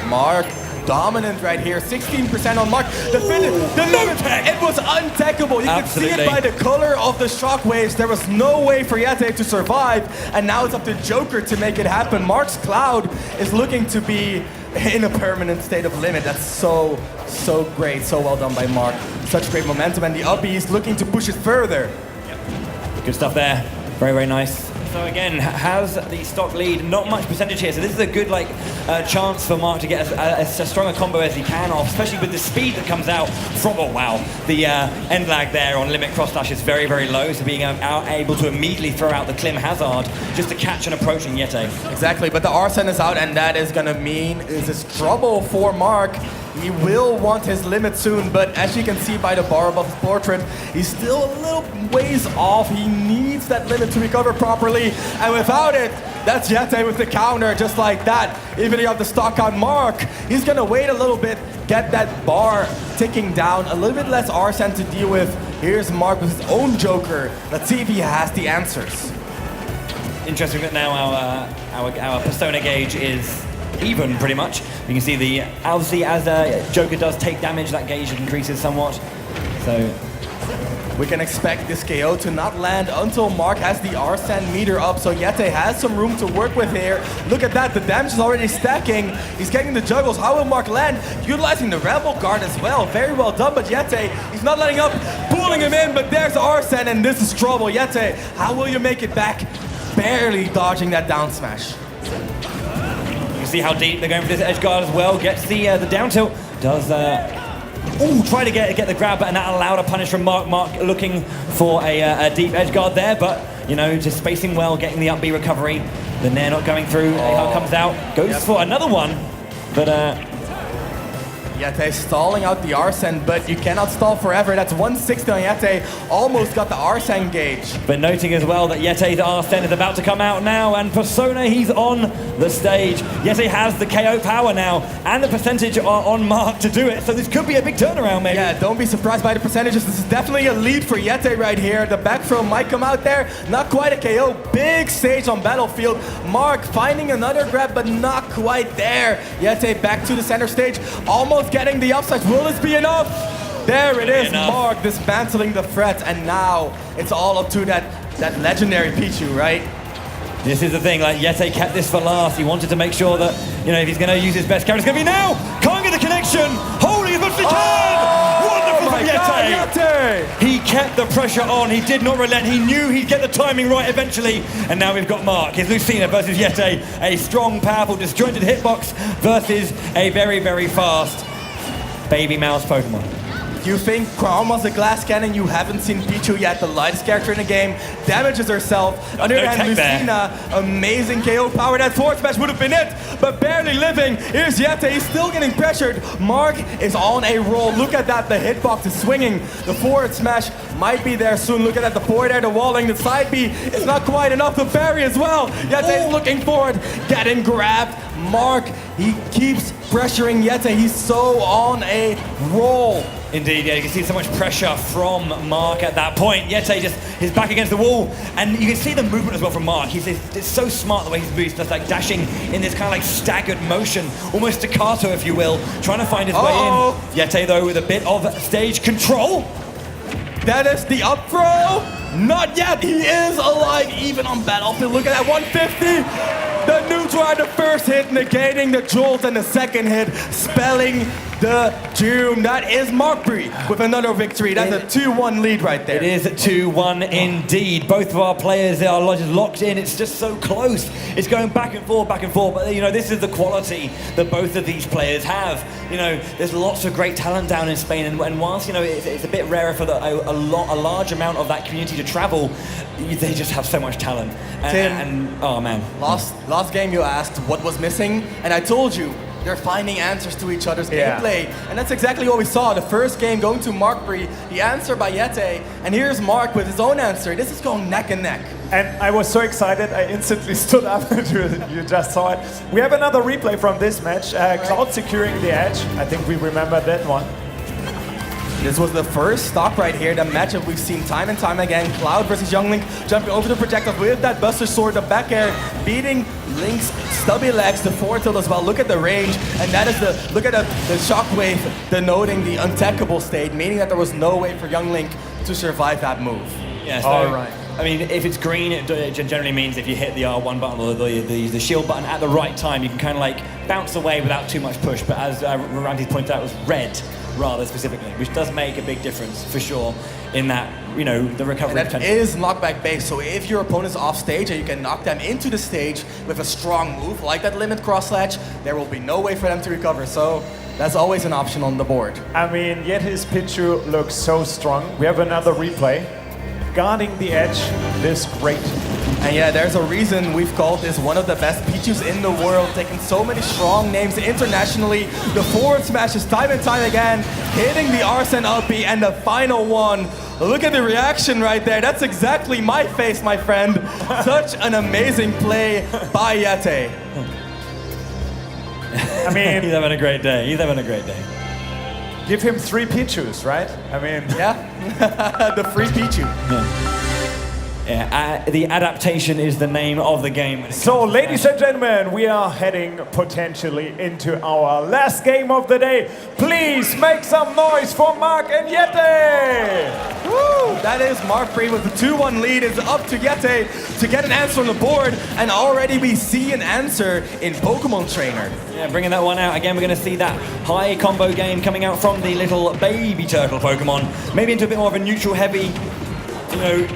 Mark dominant right here, 16% on Mark. The finish, the limit, it was untechable. You could see it by the color of the shockwaves. There was no way for Yeti to survive, and now it's up to Joker to make it happen. Mark's Cloud is looking to be in a permanent state of limit. That's so great, so well done by Mark. Such great momentum, and the up B is looking to push it further. Good stuff there, very nice. So again, has the stock lead, not much percentage here, so this is a good chance for Mark to get as strong a combo as he can off, especially with the speed that comes out from, the end lag there on limit cross slash is very low, so being able to immediately throw out the Klim Hazard just to catch an approaching Yeti. Exactly, but the Arsene is out, and that is going to mean is trouble for Mark. He will want his limit soon, but as you can see by the bar above his portrait, he's still a little ways off. He needs that limit to recover properly, and without it, that's Yeti with the counter, just like that. Even if you have the stock on Mark, he's gonna wait a little bit, get that bar ticking down, a little bit less Arsene to deal with. Here's Mark with his own Joker. Let's see if he has the answers. Interesting that now our persona gauge is even, pretty much. You can see obviously as Joker does take damage, that gauge increases somewhat. So we can expect this KO to not land until Mark has the Arsene meter up, so Yeti has some room to work with here. Look at that, the damage is already stacking. He's getting the juggles. How will Mark land? Utilizing the Rebel Guard as well. Very well done, but Yeti, he's not letting up, pulling him in, but there's Arsene, and this is trouble. Yeti, how will you make it back? Barely dodging that down smash. You see how deep they're going for this edge guard as well. Gets the down tilt. Does try to get the grab, and that allowed a punish from Mark. Mark looking for a deep edge guard there, but just spacing well, getting the up B recovery. The Nair not going through. Ahar comes out, goes for another one, but Yete stalling out the Arsene, but you cannot stall forever. That's 160 on Yete. Almost got the Arsene gauge. But noting as well that Yete's Arsene is about to come out now, and Persona, he's on the stage. Yete has the KO power now, and the percentage are on Mark to do it, so this could be a big turnaround, maybe. Yeah, don't be surprised by the percentages. This is definitely a lead for Yete right here. The back throw might come out there. Not quite a KO. Big stage on Battlefield. Mark finding another grab, but not quite there. Yete back to the center stage, almost getting the upside. Will this be enough? There it is, Mark dismantling the threat, and now it's all up to that legendary Pichu, right? This is the thing, like Yete kept this for last. He wanted to make sure that, you know, if he's going to use his best character, it's going to be now! Can't get the connection! Holding as much as he can! Wonderful from Yete! He kept the pressure on, he did not relent, he knew he'd get the timing right eventually, and now we've got Mark. It's Lucina versus Yete, a strong, powerful, disjointed hitbox versus a very, very fast baby mouse Pokemon. You think almost a glass cannon, you haven't seen Pichu yet, the lightest character in the game, damages herself. On the other hand, Lucina, amazing KO power. That forward smash would have been it, but barely living. Here's Yete, he's still getting pressured. Mark is on a roll. Look at that, the hitbox is swinging. The forward smash might be there soon. Look at that, the forward air, the walling, the side B. It's not quite enough to parry as well. Yete is looking forward, getting grabbed. Mark, he keeps pressuring Yete. He's so on a roll. Indeed, yeah, you can see so much pressure from Mark at that point. Yete just is back against the wall, and you can see the movement as well from Mark. It's so smart the way he's moved, just like dashing in this kind of like staggered motion, almost staccato, if you will, trying to find his way in. Yete, though, with a bit of stage control. That is the up throw. Not yet. He is alive, even on Battlefield. Look at that, 150. The neutral at the first hit, negating the jolt, and the second hit, spelling the doom. That is Mark Bree with another victory. That's a 2-1 lead right there. It is a 2-1 indeed. Both of our players are just locked in. It's just so close. It's going back and forth, back and forth. But, you know, this is the quality that both of these players have. You know, there's lots of great talent down in Spain. And whilst, you know, it's a bit rarer for a large amount of that community to travel, they just have so much talent. And oh, man. Last game you asked what was missing, and I told you, they're finding answers to each other's gameplay. And that's exactly what we saw. The first game going to Mark Bree, the answer by Yete, and here's Mark with his own answer. This is going neck and neck. And I was so excited, I instantly stood up. You just saw it. We have another replay from this match. Cloud securing the edge. I think we remember that one. This was the first stock right here, the matchup we've seen time and time again. Cloud versus Younglink jumping over the projectile with that Buster Sword, the back air, beating Link's stubby legs, the forward tilt as well. Look at the range, and that is look at the shockwave denoting the untechable state, meaning that there was no way for Younglink to survive that move. Yeah, so, all right. I mean, if it's green, it generally means if you hit the R1 button or the shield button at the right time, you can kind of like bounce away without too much push. But as Randy's pointed out, it was red rather specifically, which does make a big difference for sure in that, you know, the recovery potential. That is knockback based, so if your opponent's off stage and you can knock them into the stage with a strong move like that limit cross ledge, there will be no way for them to recover. So that's always an option on the board. I mean, yet his Pichu looks so strong. We have another replay. Guarding the edge, this great. And yeah, there's a reason we've called this one of the best Pichus in the world, taking so many strong names internationally. The forward smashes time and time again, hitting the Arsene up B, and the final one. Look at the reaction right there. That's exactly my face, my friend. Such an amazing play by Yete. I mean, he's having a great day. He's having a great day. Give him 3 Pichus, right? I mean, yeah, the free Pichu. Yeah, the adaptation is the name of the game. So, ladies and gentlemen, we are heading potentially into our last game of the day. Please make some noise for Mark and Yete! Woo! That is Mark Bree with the 2-1 lead. It's up to Yete to get an answer on the board, and already we see an answer in Pokemon Trainer. Yeah, bringing that one out. Again, we're going to see that high combo game coming out from the little baby turtle Pokemon. Maybe into a bit more of a neutral heavy, you know,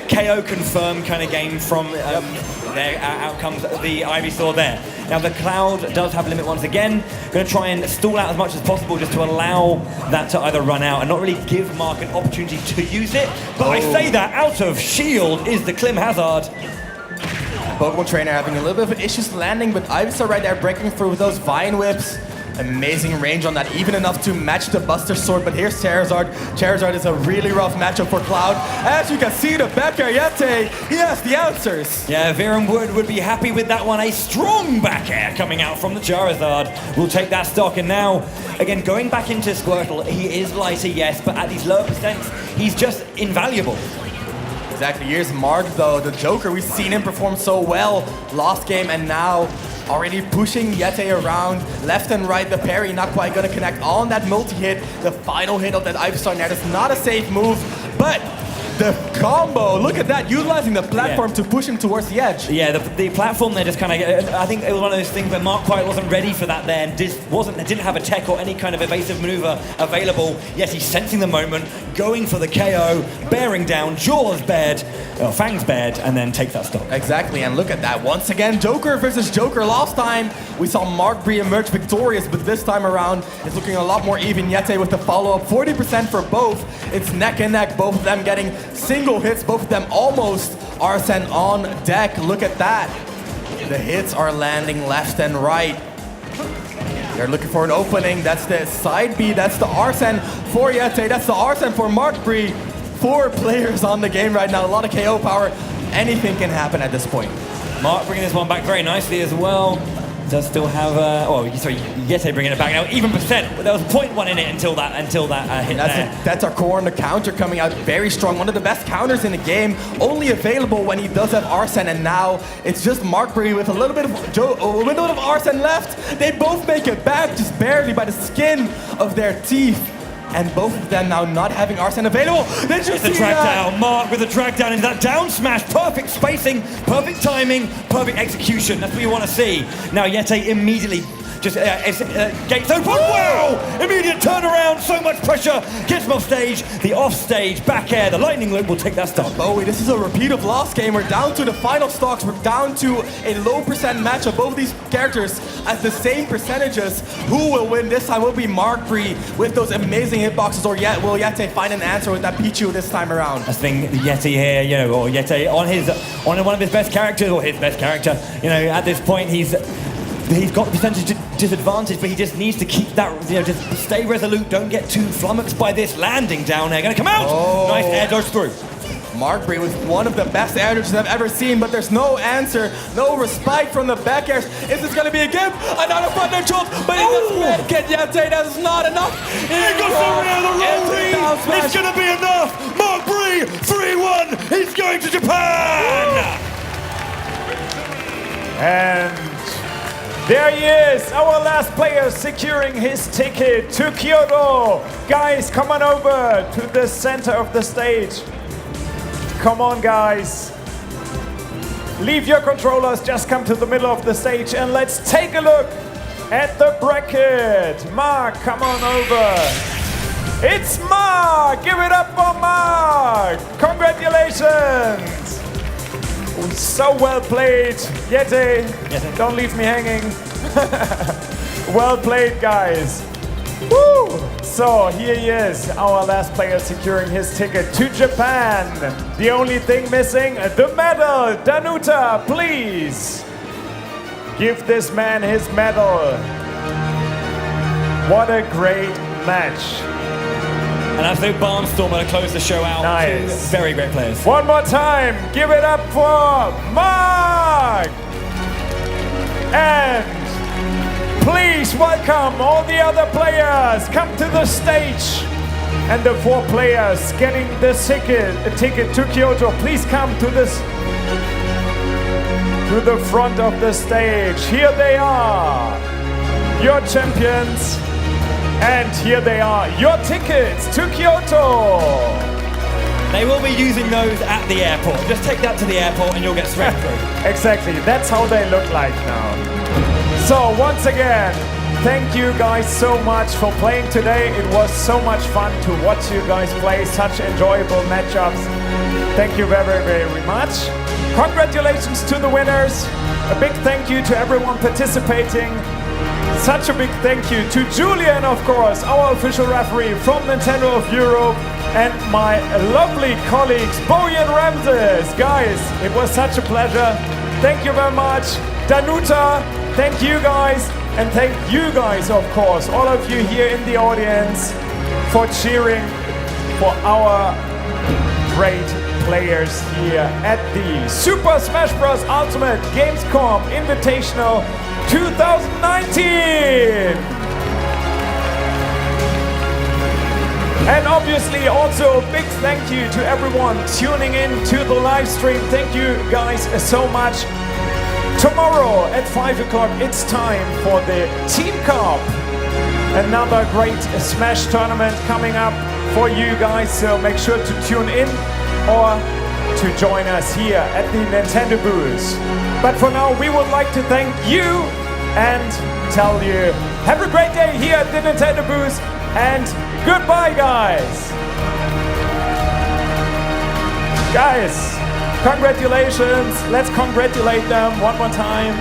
KO confirm kind of game from there. Out comes the Ivysaur there. Now the Cloud does have a limit once again. Going to try and stall out as much as possible just to allow that to either run out and not really give Mark an opportunity to use it. But I say that out of shield is the Klim Hazard. Pokemon Trainer having a little bit of issues landing, but Ivysaur right there breaking through with those Vine Whips. amazing range on that, even enough to match the Buster Sword. But here's Charizard. Charizard is a really rough matchup for Cloud. As you can see, the back air Yeti, he has the answers. Yeah, Viren would be happy with that one. A strong back air coming out from the Charizard. We'll take that stock. And now, again, going back into Squirtle, he is lighter, yes, but at these lower percents, he's just invaluable. Exactly. Here's Mark, though, the Joker. We've seen him perform so well last game, and now already pushing Yeti around left and right. The parry not quite going to connect on that multi-hit. The final hit of that Ivysaur net is not a safe move, but the combo, look at that, utilizing the platform to push him towards the edge. Yeah, the platform there just kind of, I think it was one of those things where Mark quite wasn't ready for that there and didn't have a tech or any kind of evasive maneuver available. Yes, he's sensing the moment, going for the KO, bearing down, Jaws bared, Fangs bared, and then take that stock. Exactly, and look at that. Once again, Joker versus Joker. Last time, we saw Mark Bree emerge victorious, but this time around, it's looking a lot more even. Yeti with the follow-up, 40% for both. It's neck and neck, both of them getting single hits, both of them almost Arsene on deck. Look at that. The hits are landing left and right. They're looking for an opening. That's the side B. That's the Arsene for Yeti. That's the Arsene for Mark Bree. 4 players on the game right now. A lot of KO power. Anything can happen at this point. Mark bringing this one back very nicely as well. Does still have Yeti bringing it back now. Even percent. There was 0.1 in it until that hit there. That's our core on the counter coming out very strong. One of the best counters in the game. Only available when he does have Arsene, and now it's just Mark Bree with a little bit of Arsene left. They both make it back just barely by the skin of their teeth. And both of them now not having Arsene available. Did you see drag that? down. Mark with a drag down into that down smash. Perfect spacing, perfect timing, perfect execution. That's what you want to see. Now Yeti immediately just gates open. Wow! Immediate turnaround. So much pressure. Gets him off stage. The off stage back air. The lightning loop will take that stock. Bowie, this is a repeat of last game. We're down to the final stocks. We're down to a low percent match of both these characters at the same percentages. Who will win this time will be Mark Bree with those amazing hitboxes, or will Yeti find an answer with that Pichu this time around? I think Yeti here, or Yeti on one of his best characters, or his best character, at this point he's got the percentage disadvantage, but he just needs to keep that, just stay resolute, don't get too flummoxed by this landing down there. Gonna come out! Oh. Nice air dodge through. Mark Bree with one of the best air dodges I've ever seen, but there's no answer, no respite from the back airs. Is this gonna be a gift? Another thunder jolt, but he doesn't get Yeti. That's not enough. He goes around the roll. It's gonna be enough. Mark Bree, 3-1. He's going to Japan. And there he is, our last player securing his ticket to Kyoto. Guys, come on over to the center of the stage. Come on, guys. Leave your controllers, just come to the middle of the stage and let's take a look at the bracket. Mark, come on over. It's Mark! Give it up for Mark! Congratulations! So well played, Yeti. Don't leave me hanging. Well played, guys. Woo! So here he is, our last player securing his ticket to Japan. The only thing missing, the medal. Danuta, please give this man his medal. What a great match. An absolute barnstormer to close the show out. Nice. Very great players. One more time, give it up for Mark! And please welcome all the other players. Come to the stage. And the 4 players getting the ticket to Kyoto, please come to the front of the stage. Here they are, your champions. And here they are, your tickets to Kyoto. They will be using those at the airport. Just take that to the airport and you'll get straight through. Exactly, that's how they look like now. So once again, thank you guys so much for playing today. It was so much fun to watch you guys play such enjoyable matchups. Thank you very, very much. Congratulations to the winners. A big thank you to everyone participating. Such a big thank you to Julian, of course, our official referee from Nintendo of Europe, and my lovely colleagues, Bowie and Ramses. Guys, it was such a pleasure. Thank you very much. Danuta, thank you guys. And thank you guys, of course, all of you here in the audience, for cheering for our great players here at the Super Smash Bros. Ultimate Gamescom Invitational 2019! And obviously also a big thank you to everyone tuning in to the live stream. Thank you guys so much. Tomorrow at 5 o'clock it's time for the Team Cup. Another great Smash tournament coming up for you guys, so make sure to tune in or to join us here at the Nintendo booth. But for now we would like to thank you and tell you have a great day here at the Nintendo booth. And goodbye, guys! Guys, congratulations! Let's congratulate them one more time.